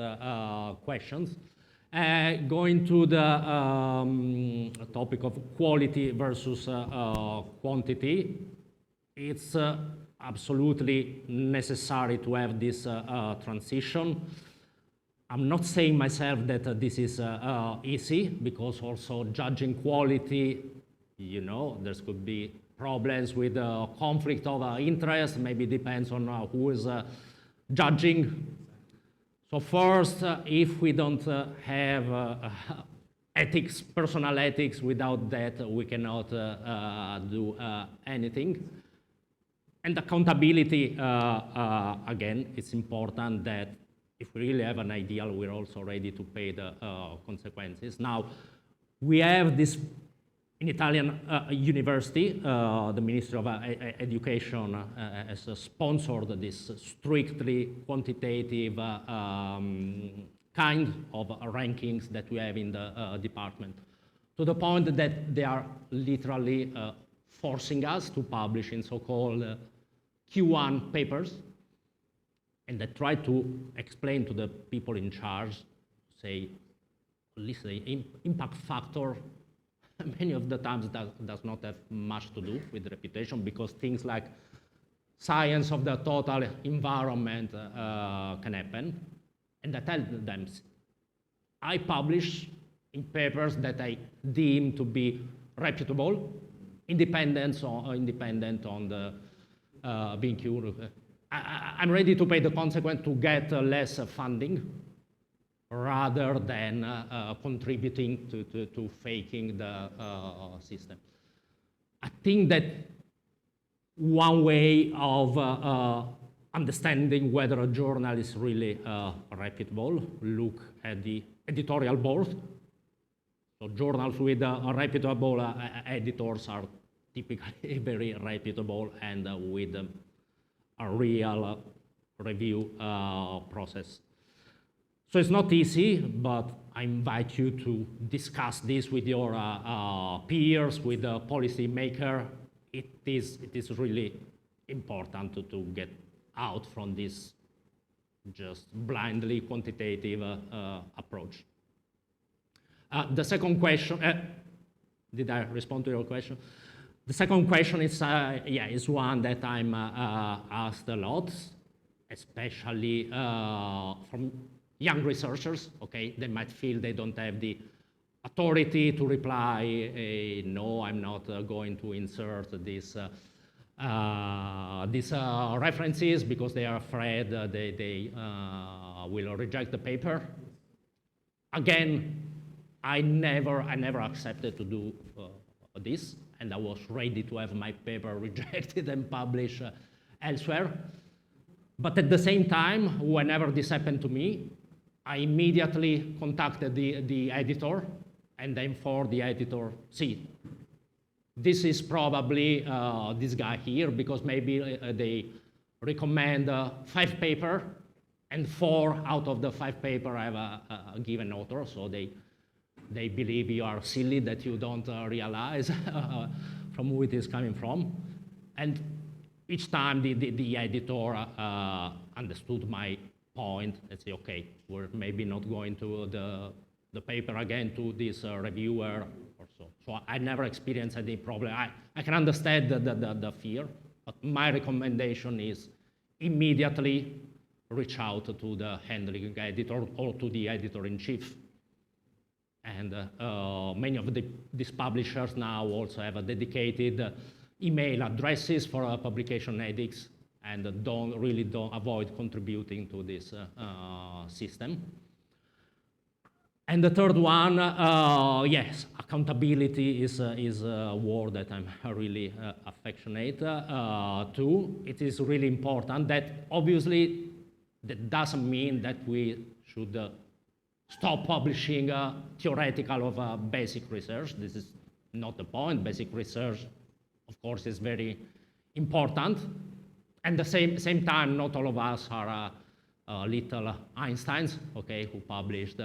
questions. Going to the topic of quality versus quantity, it's absolutely necessary to have this transition. I'm not saying myself that this is easy, because also judging quality, there could be problems with conflict of interest, maybe depends on who is judging. So first, if we don't have ethics, personal ethics, without that we cannot do anything. And accountability, again, it's important that if we really have an ideal, we're also ready to pay the consequences. Now, We have this in Italian university, the Ministry of Education has sponsored this strictly quantitative kind of rankings that we have in the department, to the point that they are literally forcing us to publish in so-called Q1 papers, and they try to explain to the people in charge, say, at least the impact factor many of the times does not have much to do with reputation, because things like science of the total environment can happen. And I tell them, I publish in papers that I deem to be reputable, independent on the being cured. I'm ready to pay the consequence to get less funding, rather than contributing to faking the system. I think that one way of understanding whether a journal is really reputable, look at the editorial board. So journals with reputable editors are typically very reputable and with a real review process. So it's not easy, but I invite you to discuss this with your peers, with the policy maker. It is really important to get out from this just blindly quantitative approach. The second question, did I respond to your question? The second question is, is one that I'm asked a lot, especially from young researchers. Okay, they might feel they don't have the authority to reply, no, I'm not going to insert these references because they are afraid they will reject the paper. Again, I never accepted to do this, and I was ready to have my paper rejected and published elsewhere. But at the same time, whenever this happened to me, I immediately contacted the editor and then for the editor, see, this is probably this guy here, because maybe they recommend 5 papers, and 4 out of the 5 papers I have a given author, so they believe you are silly that you don't realize from who it is coming from. And each time the editor understood my point and say, okay, we're maybe not going to the paper again to this reviewer or so. So I never experienced any problem. I can understand the fear, but my recommendation is immediately reach out to the handling editor or to the editor-in-chief. And many of these publishers now also have a dedicated email addresses for publication edits, and don't avoid contributing to this system. And the third one, yes, accountability is a word that I'm really affectionate to. It is really important that obviously that doesn't mean that we should stop publishing theoretical of basic research. This is not the point. Basic research, of course, is very important. And at the same time, not all of us are little Einsteins, okay, who published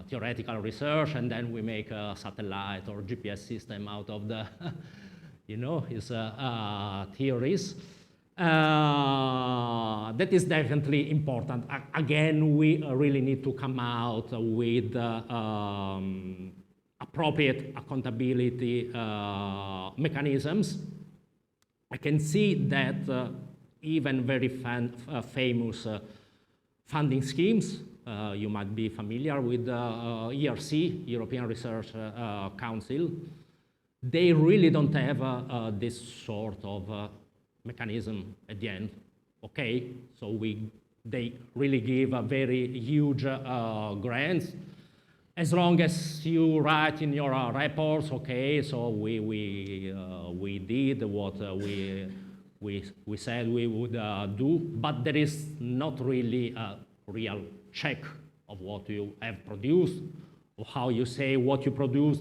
theoretical research, and then we make a satellite or GPS system out of the, his theories. That is definitely important. Again, we really need to come out with appropriate accountability mechanisms. I can see that even very famous funding schemes, you might be familiar with ERC, European Research Council, they really don't have this sort of mechanism at the end. Okay, so they really give a very huge grants. As long as you write in your reports, okay, so we did what we said we would do, but there is not really a real check of what you have produced how you say what you produce,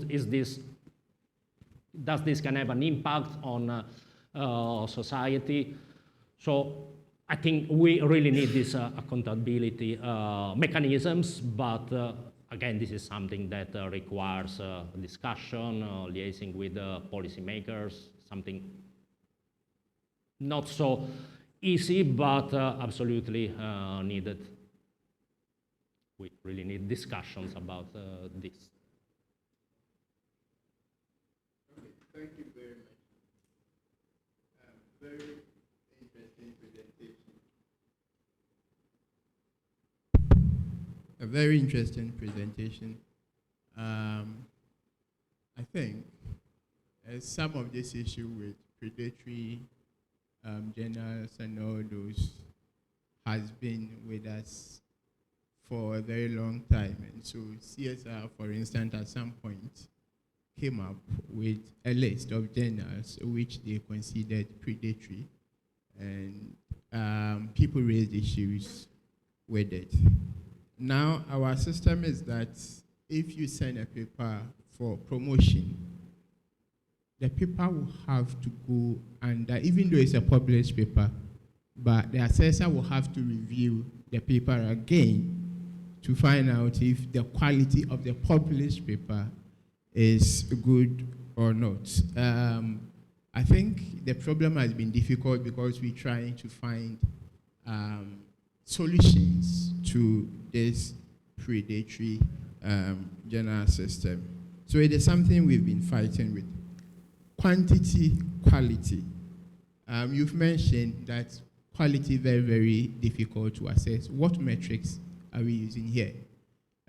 does this can have an impact on society? So I think we really need these accountability mechanisms, but again, this is something that requires discussion, liaising with policymakers, something not so easy, but absolutely needed. We really need discussions about this. Okay, thank you very much. Very interesting presentation. A very interesting presentation. I think some of this issue with predatory journals and all those has been with us for a very long time. And so CSIR, for instance, at some point came up with a list of journals which they considered predatory, and people raised issues with it. Now, our system is that if you send a paper for promotion, the paper will have to go under, even though it's a published paper, but the assessor will have to review the paper again to find out if the quality of the published paper is good or not. I think the problem has been difficult because we're trying to find solutions to this predatory journal system. So it is something we've been fighting with. Quantity, quality. You've mentioned that quality very, very difficult to assess. What metrics are we using here?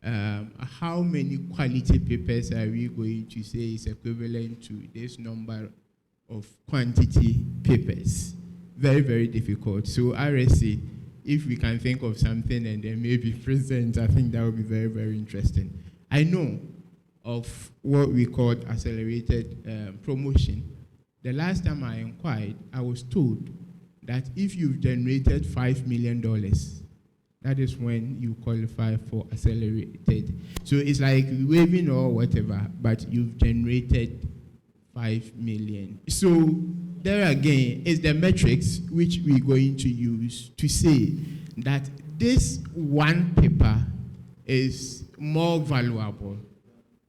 How many quality papers are we going to say is equivalent to this number of quantity papers? Very, very difficult. So RSA, if we can think of something and then maybe present, I think that would be very, very interesting. I know of what we called accelerated promotion. The last time I inquired, I was told that if you've generated $5 million, that is when you qualify for accelerated. So it's like waiving or whatever, but you've generated 5 million. So there again is the metrics which we're going to use to say that this one paper is more valuable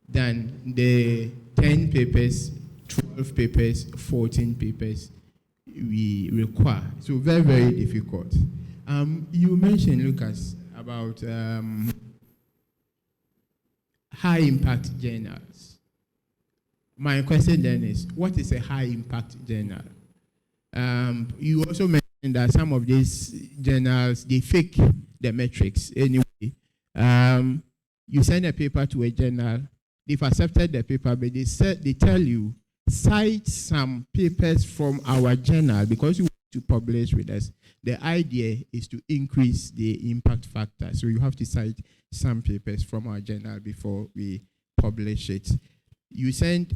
than the 10 papers, 12 papers, 14 papers we require. So very, very difficult. You mentioned, Lucas, about high impact journals. My question then is, what is a high impact journal? You also mentioned that some of these journals, they fake the metrics anyway. You send a paper to a journal, they've accepted the paper, but they tell you, cite some papers from our journal because you want to publish with us. The idea is to increase the impact factor. So you have to cite some papers from our journal before we publish it. You send,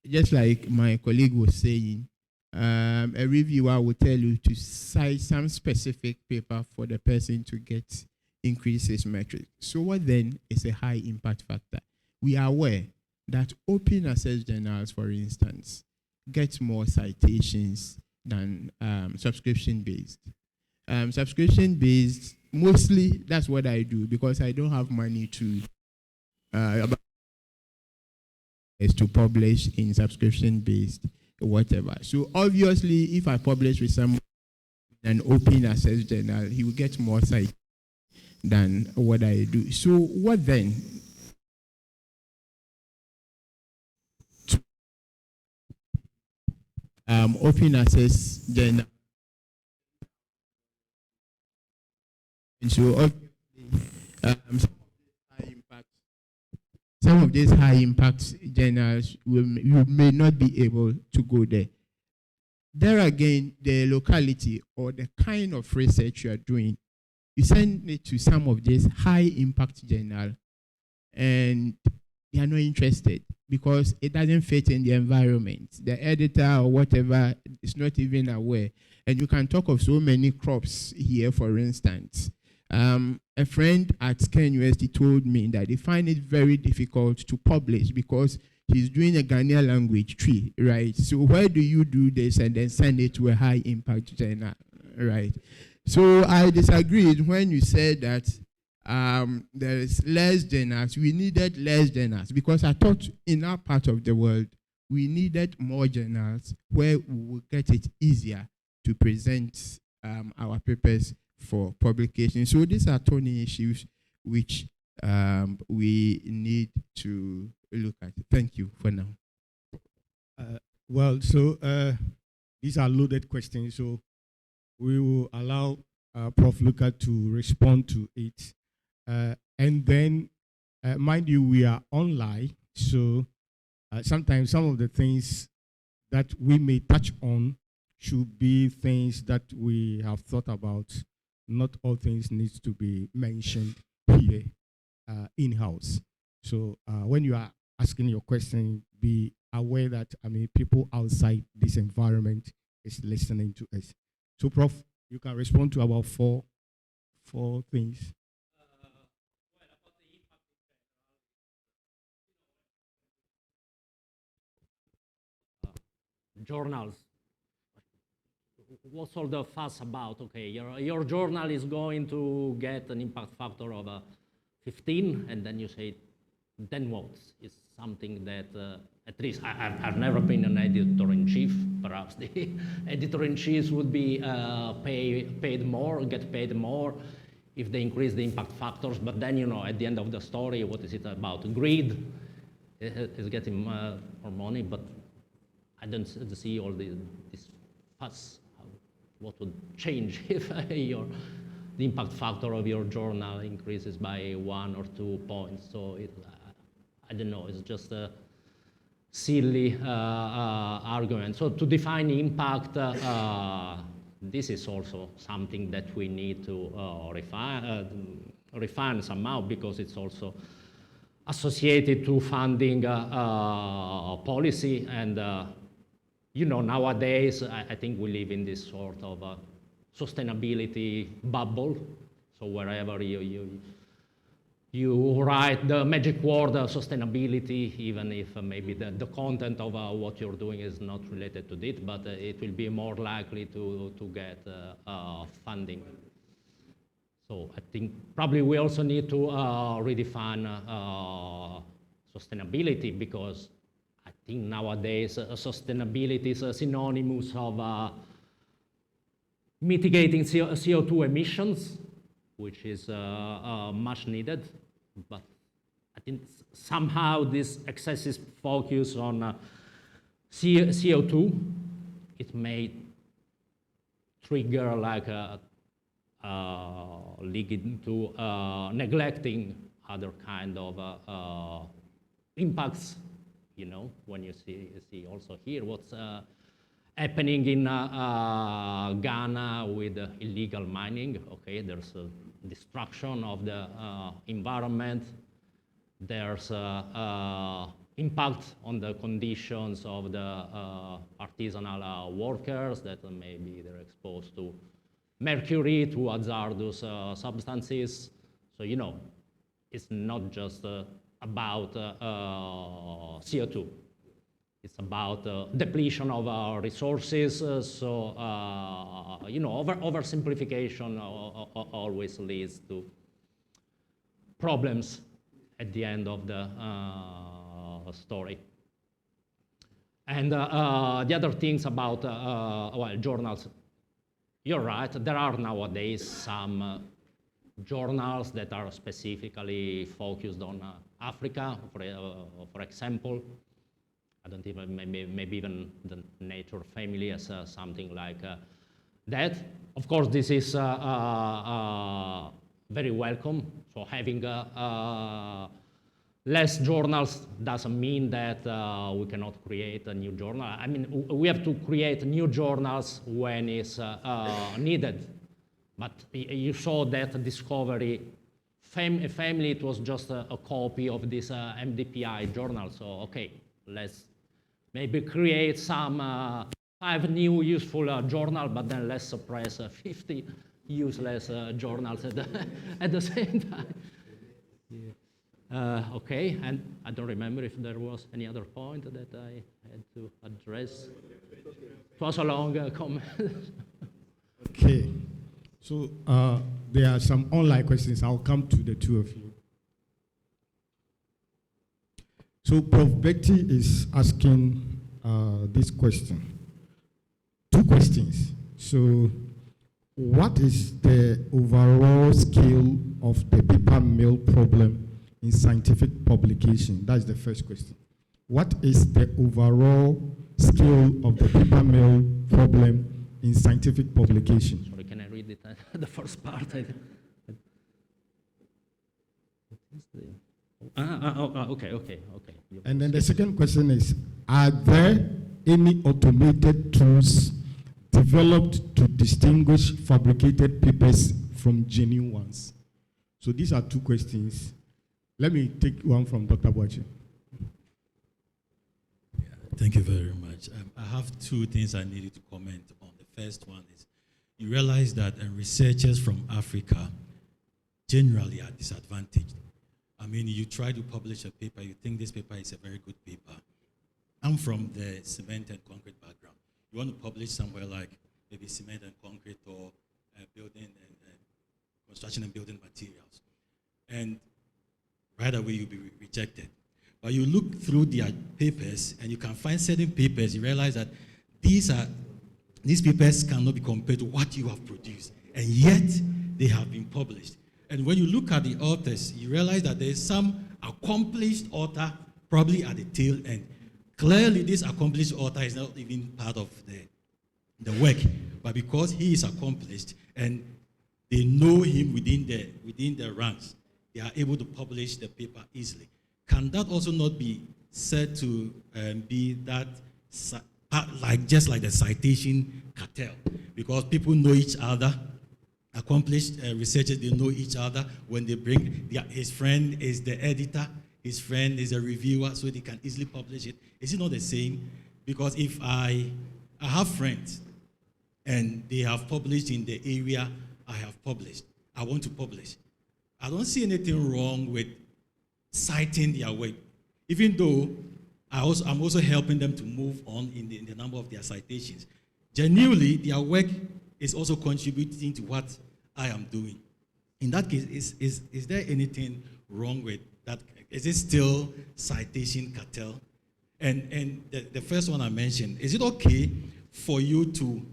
just like my colleague was saying, a reviewer will tell you to cite some specific paper for the person to get increases metric. So what then is a high impact factor? We are aware that open access journals, for instance, get more citations than subscription-based. Subscription-based, mostly that's what I do because I don't have money to publish in subscription-based whatever. So obviously, if I publish with an open access journal, he will get more citations than what I do. So what then? Open access journal. And so obviously, some of these high impact journals you may not be able to go there. There again, the locality or the kind of research you are doing, you send it to some of these high impact journal and they are not interested because it doesn't fit in the environment. The editor or whatever is not even aware. And you can talk of so many crops here, for instance. A friend at Sken University told me that they find it very difficult to publish because he's doing a Ghanaian language tree, right? So where do you do this and then send it to a high impact journal, right? So I disagreed when you said that there is less journals. We needed less journals because I thought in our part of the world, we needed more journals where we would get it easier to present our papers for publication. So these are 20 issues which we need to look at. Thank you for now. These are loaded questions, so we will allow Prof. Luca to respond to it. And then, mind you, we are online, so sometimes some of the things that we may touch on should be things that we have thought about. Not all things need to be mentioned here in-house. So when you are asking your question, be aware that, people outside this environment is listening to us. So, Prof, you can respond to about four things. Journals. What's all the fuss about? Okay, your journal is going to get an impact factor of 15, and then you say, then what? It's something that, at least I've never been an editor-in-chief. Perhaps the editor-in-chiefs would be paid more, get paid more if they increase the impact factors. But then, at the end of the story, what is it about? Greed is getting more money, but I don't see all this fuss. What would change if the impact factor of your journal increases by 1 or 2 points? So I don't know, it's just a silly argument. So to define impact, this is also something that we need to refine somehow, because it's also associated to funding policy. And nowadays, I think we live in this sort of sustainability bubble. So wherever you write the magic word sustainability, even if maybe the content of what you're doing is not related to it, but it will be more likely to get funding. So I think probably we also need to redefine sustainability, because I think nowadays sustainability is synonymous of mitigating CO2 emissions, which is much needed. But I think somehow this excessive focus on CO2, it may trigger like leading to neglecting other kind of impacts. When you see also here what's happening in Ghana with illegal mining. Okay, there's a destruction of the environment. There's impact on the conditions of the artisanal workers, that maybe they're exposed to mercury, to hazardous substances. So, it's not just about CO2. It's about depletion of our resources. Oversimplification always leads to problems at the end of the story. And the other things about journals. You're right. There are nowadays some journals that are specifically focused on Africa, for example. I don't even, maybe even the Nature Family as something like that. Of course, this is very welcome. So having less journals doesn't mean that we cannot create a new journal. I mean, we have to create new journals when it's needed. But you saw that Discovery Family, it was just a copy of this MDPI journal. So, okay, let's maybe create some 5 new useful journals, but then let's suppress 50 useless journals at the same time. Yeah. Okay, and I don't remember if there was any other point that I had to address. It was a long comment. Okay. So there are some online questions. I'll come to the two of you. So Prof. Betty is asking this question. Two questions. So what is the overall scale of the paper mill problem in scientific publication? That's the first question. What is the overall scale of the paper mill problem in scientific publication? Sorry, can I read it? The first part. Okay. And then the second question is, are there any automated tools developed to distinguish fabricated papers from genuine ones? So these are two questions. Let me take one from Dr. Boachi. Thank you very much. I have two things I needed to comment on. The first one is, you realize that researchers from Africa generally are disadvantaged. I mean, you try to publish a paper, you think this paper is a very good paper. I'm from the cement and concrete background. You want to publish somewhere like maybe cement and concrete or building and construction and building materials. And right away you'll be rejected. But you look through their papers and you can find certain papers, you realize that these papers cannot be compared to what you have produced, and yet they have been published. And when you look at the authors, you realize that there is some accomplished author probably at the tail end. Clearly, this accomplished author is not even part of the work, but because he is accomplished and they know him within the ranks, they are able to publish the paper easily. Can that also not be said to be that just like the citation cartel? Because people know each other, accomplished researchers, they know each other. When they bring, his friend is the editor, his friend is a reviewer, so they can easily publish it. Is it not the same? Because if I have friends and they have published in the area I have published, I want to publish, I don't see anything wrong with citing their work, even though I'm also helping them to move on in the number of their citations. Genuinely, their work is also contributing to what I am doing. In that case, is there anything wrong with that? Is it still citation cartel? And the first one I mentioned, is it okay for you to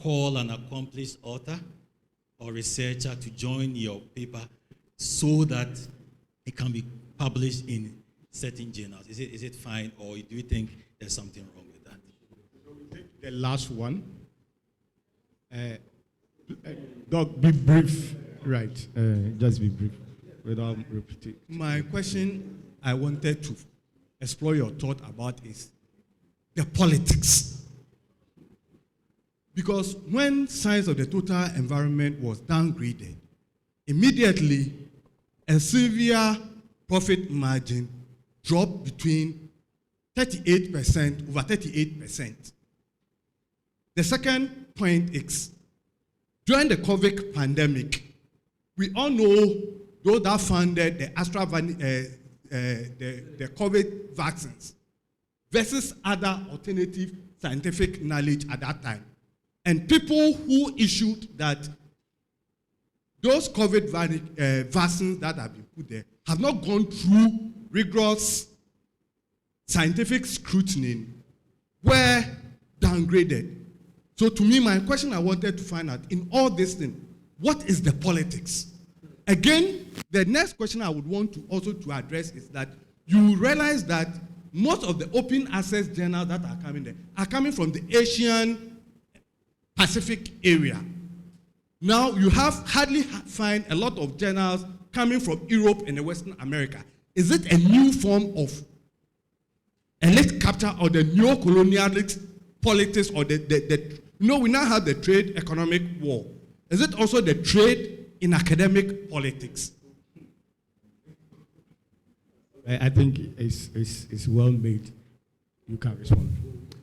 call an accomplished author or researcher to join your paper so that it can be published in certain journals? Is it fine, or do you think there's something wrong with that? So we take the last one. Doc, be brief. Right, just be brief without repeating. My question I wanted to explore your thought about is the politics. Because when Science of the Total Environment was downgraded, immediately a severe profit margin dropped between 38%, over 38%. The second point is, during the COVID pandemic, we all know those that funded the the COVID vaccines versus other alternative scientific knowledge at that time. And people who issued that those COVID vaccines that have been put there have not gone through rigorous scientific scrutiny, were downgraded. So to me, my question I wanted to find out, in all this thing, what is the politics? Again, the next question I would want to also to address is that you realize that most of the open access journals that are coming there are coming from the Asian Pacific area. Now you have hardly find a lot of journals coming from Europe and Western America. Is it a new form of elite capture or the neo-colonialist politics, or we now have the trade economic war? Is it also the trade in academic politics? I think it's well made. You can respond.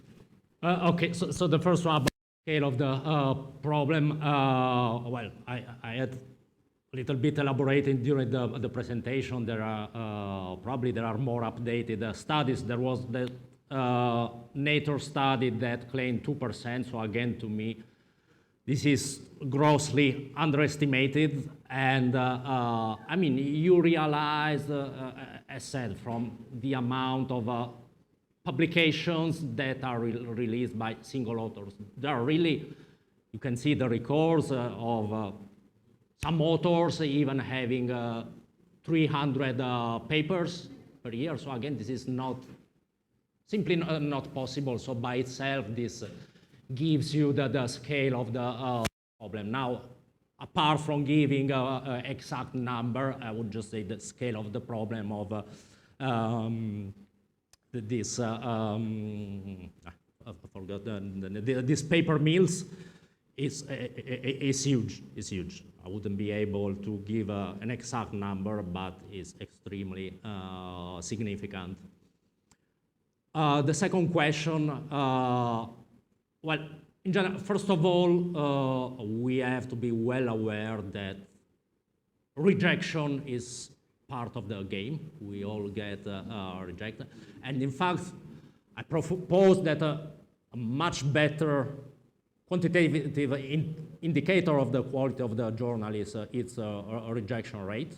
Okay, so the first one about scale of the problem, well, I had a little bit elaborated during the presentation. There are probably there are more updated studies. There was the NATO study that claimed 2%. So again, to me, this is grossly underestimated. And I mean, you realize, as said, from the amount of publications that are released by single authors. There are really, you can see the records of some authors even having 300 papers per year. So again, this is simply not possible. So by itself, this gives you the scale of the problem. Now, apart from giving an exact number, I would just say the scale of the problem of this I forgot this paper mills is huge. Is huge. I wouldn't be able to give an exact number, but it's extremely significant. The second question, well, in general, first of all, we have to be well aware that rejection is part of the game. We all get rejected. And in fact, I propose that a much better quantitative indicator of the quality of the journal is its rejection rate.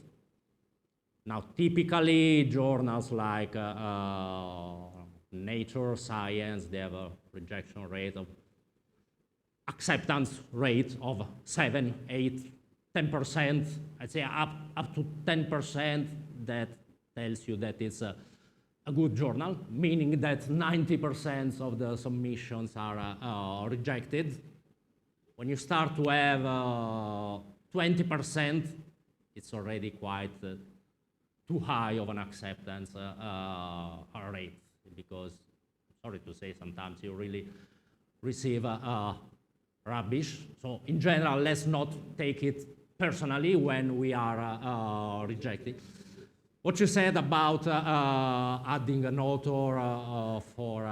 Now, typically, journals like Nature, Science, they have a rejection rate of acceptance rate of 7, 8, 10%. I'd say up to 10%. That tells you that it's a good journal, meaning that 90% of the submissions are rejected. When you start to have 20%, it's already quite too high of an acceptance rate, because, sorry to say, sometimes you really receive rubbish. So in general, let's not take it personally when we are rejected. What you said about adding an author for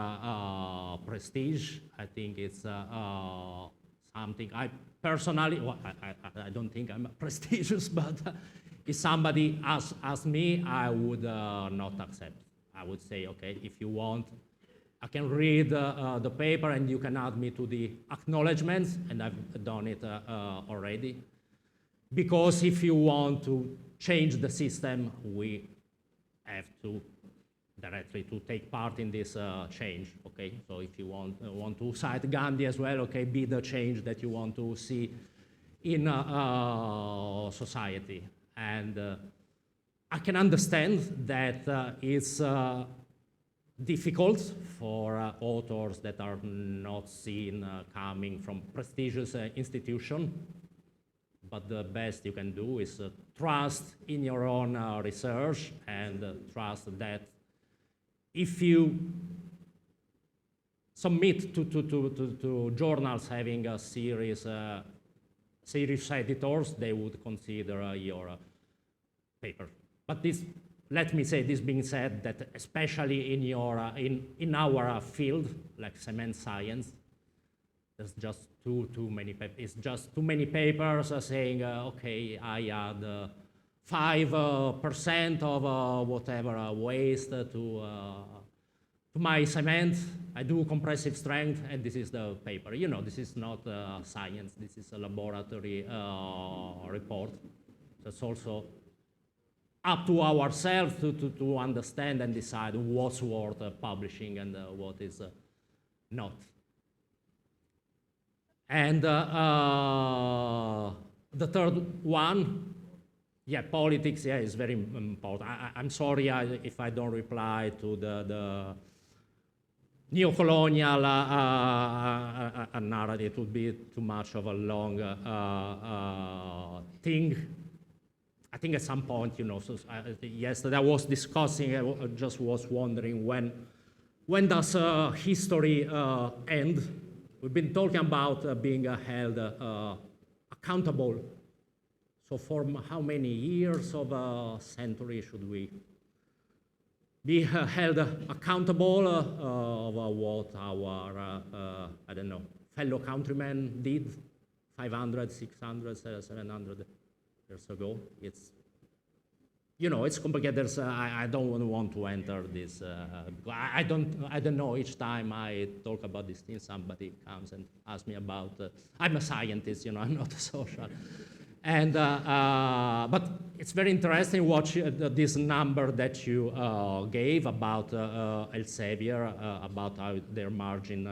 prestige, I think it's something I personally, well, I don't think I'm prestigious, but if somebody asks me, I would not accept. I would say, okay, if you want, I can read the paper and you can add me to the acknowledgements, and I've done it already. Because if you want to change the system, we have to directly to take part in this change, okay? So if you want to cite Gandhi as well, okay, be the change that you want to see in society. And I can understand that it's difficult for authors that are not seen coming from prestigious institution. But the best you can do is trust in your own research, and trust that if you submit to journals having a serious editors, they would consider your paper. But this, let me say, this being said, that especially in your in our field, like cement science, there's just too many papers. It's just too many papers saying, okay, I add 5% of whatever waste to my cement. I do compressive strength, and this is the paper. You know, this is not science. This is a laboratory report. That's also up to ourselves to understand and decide what's worth publishing and what is not. And the third one, yeah, politics, yeah, is very important. I'm sorry if I don't reply to the neo-colonial narrative. It would be too much of a long thing. I think at some point, you know, so yesterday I was discussing, I just was wondering when does history end? We've been talking about being held accountable. So for how many years of a century should we be held accountable of what our, I don't know, fellow countrymen did 500, 600, 700 years ago. It's, you know, it's complicated. I don't want to enter this. I don't know. Each time I talk about these things, somebody comes and asks me about. I'm a scientist, you know. I'm not a social. And but it's very interesting watch this number that you gave about Elsevier, about how their margin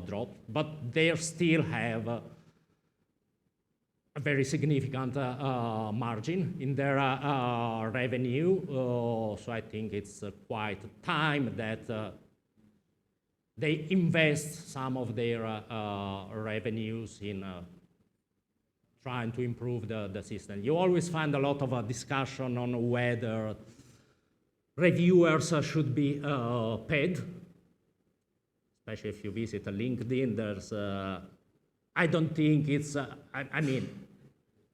dropped, but they still have a very significant margin in their revenue. So I think it's quite time that they invest some of their revenues in trying to improve the system. You always find a lot of discussion on whether reviewers should be paid, especially if you visit LinkedIn. There's, I don't think it's, I mean,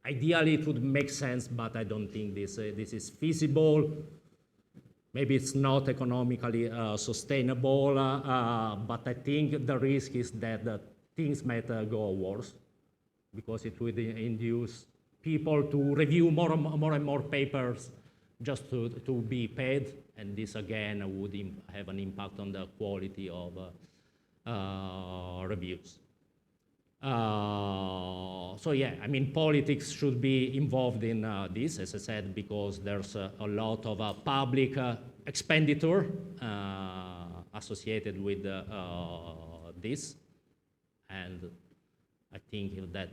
ideally it would make sense, but I don't think this is feasible. Maybe it's not economically sustainable, but I think the risk is that things might go worse, because it would induce people to review more and more papers just to be paid, and this again would have an impact on the quality of reviews. So yeah, I mean, politics should be involved in this, as I said, because there's a lot of public expenditure associated with this, and I think that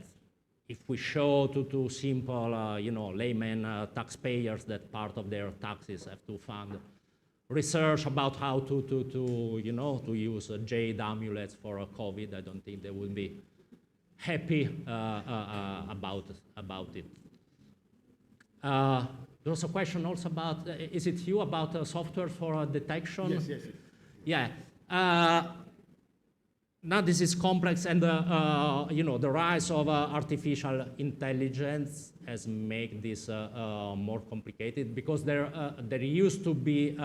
if we show to simple, you know, layman taxpayers that part of their taxes have to fund research about how to you know, to use jade amulets for COVID, I don't think they will be happy about it. There was a question also about, is it you, about software for detection? Yes. Yeah. Now this is complex, and you know, the rise of artificial intelligence has made this more complicated, because there used to be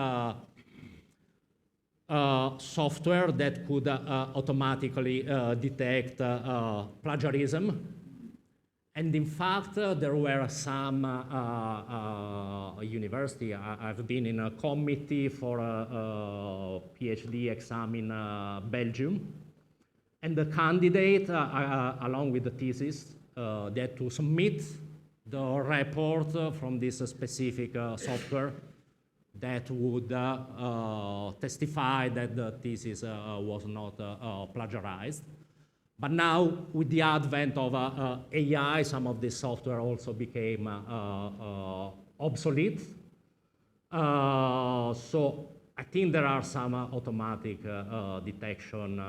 software that could automatically detect plagiarism, and in fact there were some university. I've been in a committee for a PhD exam in Belgium. And the candidate, along with the thesis, they had to submit the report from this specific software that would testify that the thesis was not plagiarized. But now, with the advent of AI, some of this software also became obsolete. So I think there are some automatic detection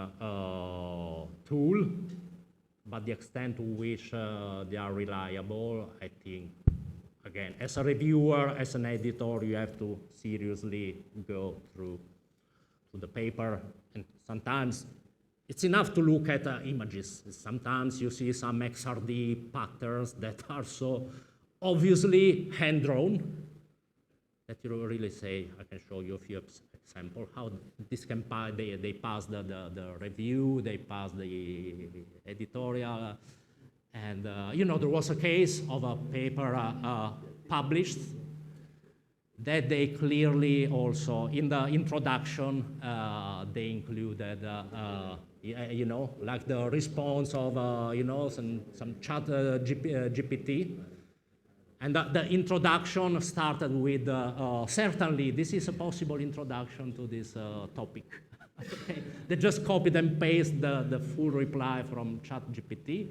tool, but the extent to which they are reliable, I think, again, as a reviewer, as an editor, you have to seriously go through to the paper, and sometimes it's enough to look at images. Sometimes you see some XRD patterns that are so obviously hand-drawn that you really say, I can show you a few examples, how this can pass, they pass the review, they pass the editorial, and you know, there was a case of a paper published that they clearly also, in the introduction, they included, you know, like the response of, you know, some chat GPT. And the introduction started with, certainly, this is a possible introduction to this topic. Okay. They just copied and pasted the full reply from ChatGPT,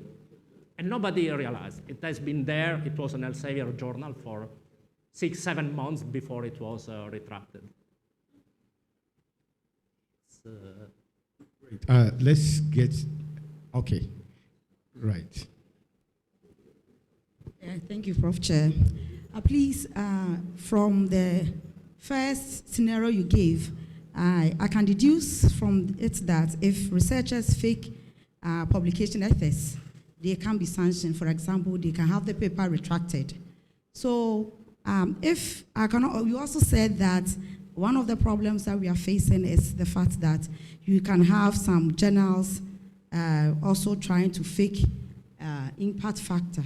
and nobody realized. It has been there. It was an Elsevier journal for 6-7 months before it was retracted. Let's get, okay, right. Thank you, Prof. Chair. Please, from the first scenario you gave, I can deduce from it that if researchers fake publication ethics, they can be sanctioned. For example, they can have the paper retracted. So if I cannot, you also said that one of the problems that we are facing is the fact that you can have some journals also trying to fake impact factor.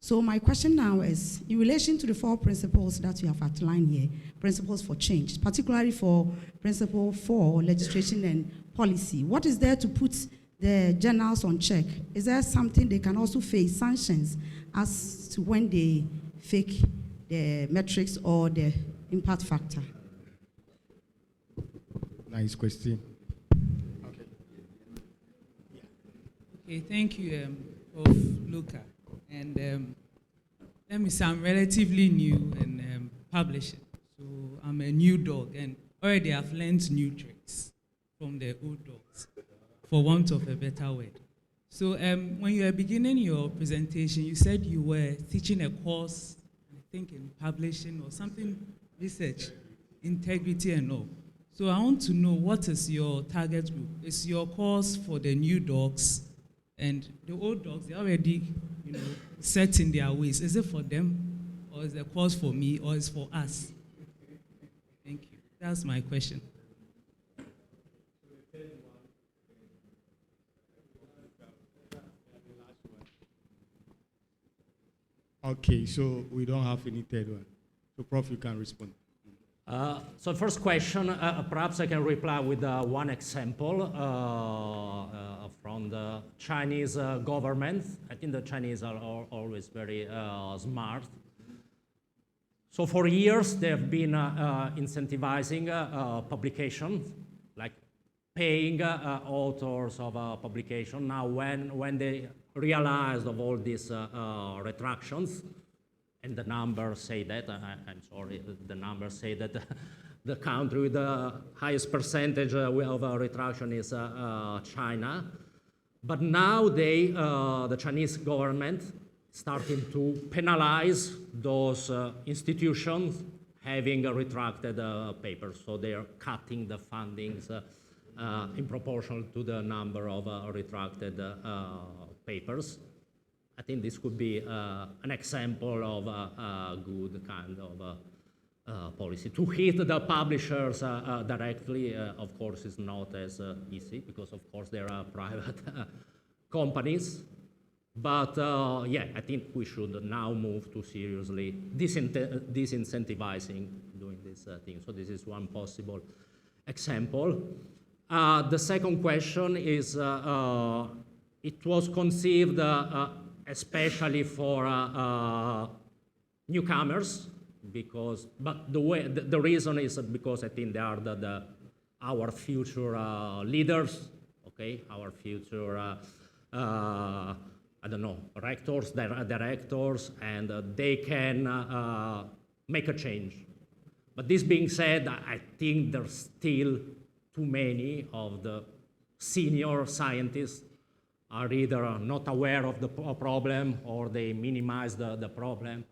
So my question now is, in relation to the 4 principles that you have outlined here, principles for change, particularly for principle 4, legislation and policy, what is there to put the journals on check? Is there something they can also face sanctions as to when they fake the metrics or the impact factor? Nice question. Okay, thank you, Prof. Luca. And let me say, I'm relatively new in publishing. So I'm a new dog, and already I've learned new tricks from the old dogs, for want of a better word. So when you were beginning your presentation, you said you were teaching a course, I think in publishing or something, research, integrity and all. So I want to know, what is your target group? Is your course for the new dogs? And the old dogs, they're already, set in their ways. Is it for them, or is the course for me, or is it for us? Thank you. That's my question. Okay, so we don't have any third one. So, Prof, you can respond. So first question, perhaps I can reply with one example from the Chinese government. I think the Chinese are always very smart. So for years, they have been incentivizing publication, like paying authors of publication. Now, when they realized of all these retractions, and the numbers say that, I'm sorry, the numbers say that the country with the highest percentage of retraction is China. But now the Chinese government starting to penalize those institutions having retracted papers. So they are cutting the fundings in proportion to the number of retracted papers. I think this could be an example of a good kind of policy. To hit the publishers directly, of course, is not as easy because, of course, there are private companies. But yeah, I think we should now move to seriously disincentivizing doing this thing. So this is one possible example. The second question is, it was conceived especially for newcomers, but the reason is because I think they are our future leaders, okay, our future, I don't know, rectors, directors, and they can make a change. But this being said, I think there's still too many of the senior scientists are either not aware of the problem or they minimize the problem.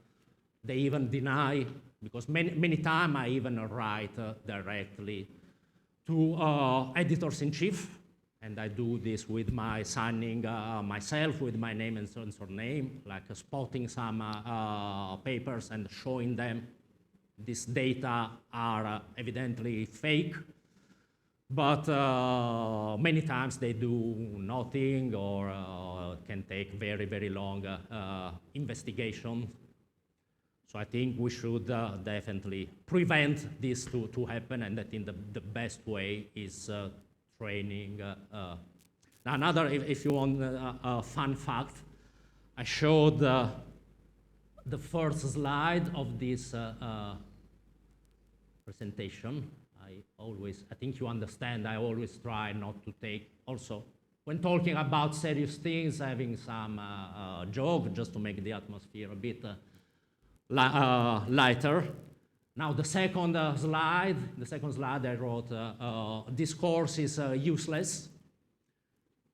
They even deny, because many times I even write directly to editors-in-chief, and I do this with my signing myself with my name and surname, like spotting some papers and showing them these data are evidently fake. But many times they do nothing or can take very, very long investigation. So I think we should definitely prevent this to happen, and I think the best way is training. Now another, if you want a fun fact, I showed the first slide of this presentation. I think you understand, I always try not to take, also, when talking about serious things, having some joke, just to make the atmosphere a bit lighter. Now, the second slide I wrote, this course is useless.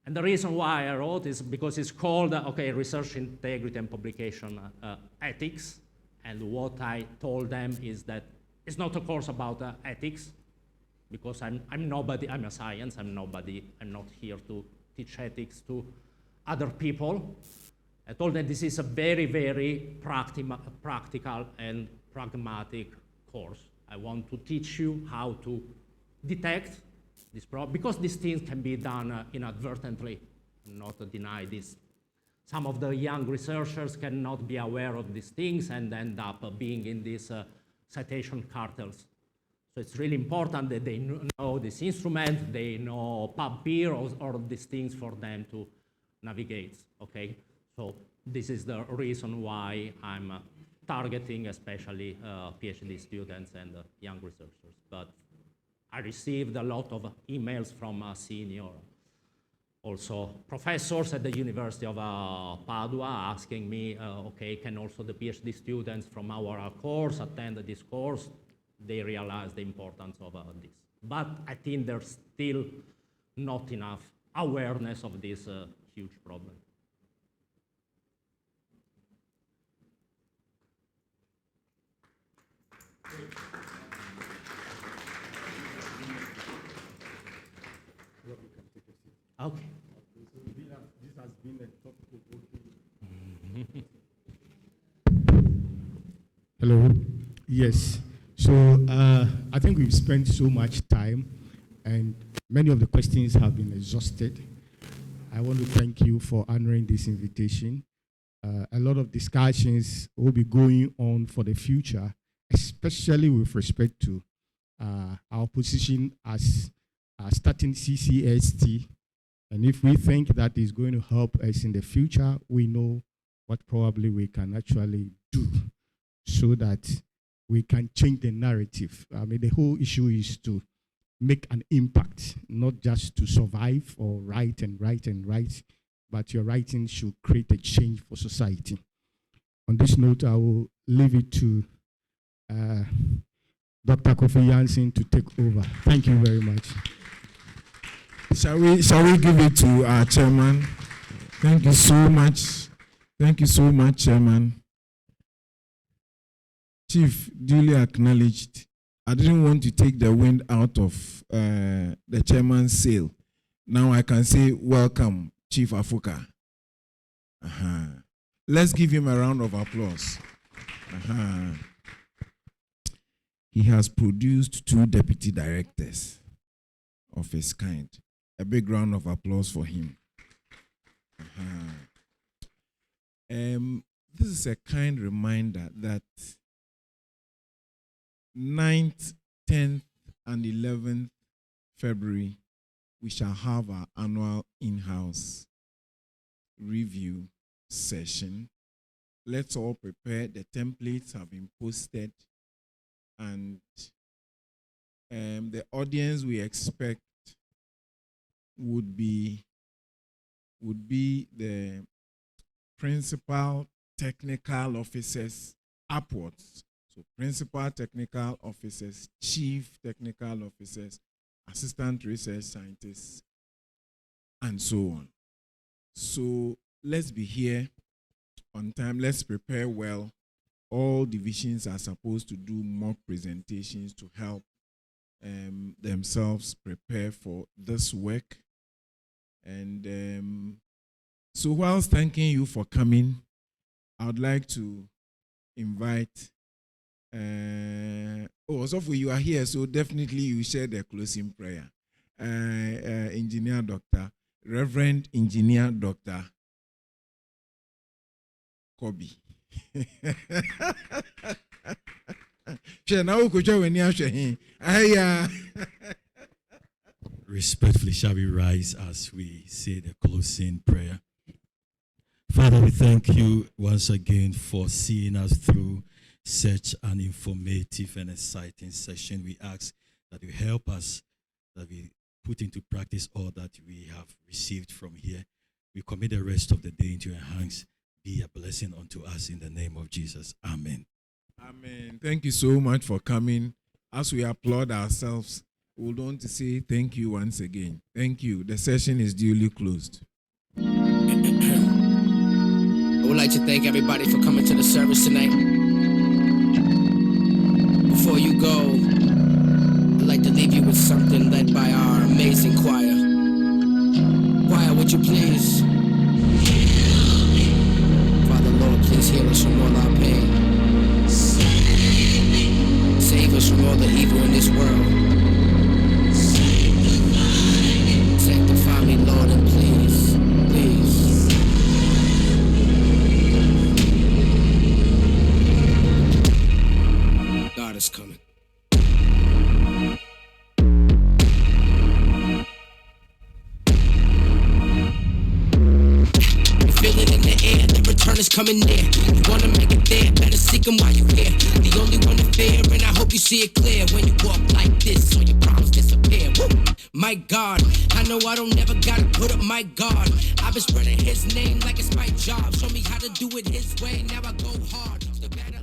And the reason why I wrote is because it's called, Research Integrity and Publication Ethics. And what I told them is that it's not a course about ethics, because I'm nobody, I'm a science, I'm nobody, I'm not here to teach ethics to other people. I told them this is a very, very practical and pragmatic course. I want to teach you how to detect this problem, because these things can be done inadvertently. not deny this. Some of the young researchers cannot be aware of these things and end up being in these citation cartels. So it's really important that they know this instrument, they know PubPeer or these things for them to navigate, okay? So this is the reason why I'm targeting especially PhD students and young researchers. But I received a lot of emails from senior, also professors at the University of Padua asking me, okay, can also the PhD students from our course attend this course? They realize the importance of this. But I think there's still not enough awareness of this huge problem. Okay. This has been a topic. Hello. Yes. So I think we've spent so much time, and many of the questions have been exhausted. I want to thank you for honoring this invitation. A lot of discussions will be going on for the future, especially with respect to our position as starting CCST. And if we think that is going to help us in the future, we know what probably we can actually do so that we can change the narrative. I mean, the whole issue is to make an impact, not just to survive or write and write and write, but your writing should create a change for society. On this note, I will leave it to Dr. Kofi Jansen to take over. Thank you very much. Shall we give it to our chairman? Thank you so much. Thank you so much, Chairman. Chief, duly acknowledged. I didn't want to take the wind out of the chairman's sail. Now I can say, welcome, Chief Afuka. Let's give him a round of applause. He has produced 2 deputy directors of his kind. A big round of applause for him. This is a kind reminder that 9th, 10th, and 11th February, we shall have our annual in-house review session. Let's all prepare. The templates have been posted, and the audience we expect would be the principal technical officers upwards. So principal technical officers, chief technical officers, assistant research scientists, and so on. So let's be here on time. Let's prepare well. All divisions are supposed to do mock presentations to help themselves prepare for this work. And so whilst thanking you for coming, I would like to invite so for you are here, so definitely you share the closing prayer. Engineer Doctor, Reverend Engineer Dr. Kobe. Respectfully, shall we rise as we say the closing prayer? Father, we thank you once again for seeing us through such an informative and exciting session. We ask that you help us, that we put into practice all that we have received from here. We commit the rest of the day into your hands. Be a blessing unto us in the name of Jesus. Amen. Amen. Thank you so much for coming. As we applaud ourselves, we would want to say thank you once again. Thank you. The session is duly closed. I would like to thank everybody for coming to the service tonight. Before you go, I'd like to leave you with something led by our amazing choir. Choir, would you please? Father, Lord, please heal us from all our pain. Save us from all the evil in this world. Sanctify me, Lord, and please coming near. You wanna make it there, better seek him while you here. The only one to fear, and I hope you see it clear. When you walk like this, all your problems disappear. Woo! My God, I know I don't never gotta put up my guard. I've been spreading his name like it's my job. Show me how to do it his way, now I go hard. Still gotta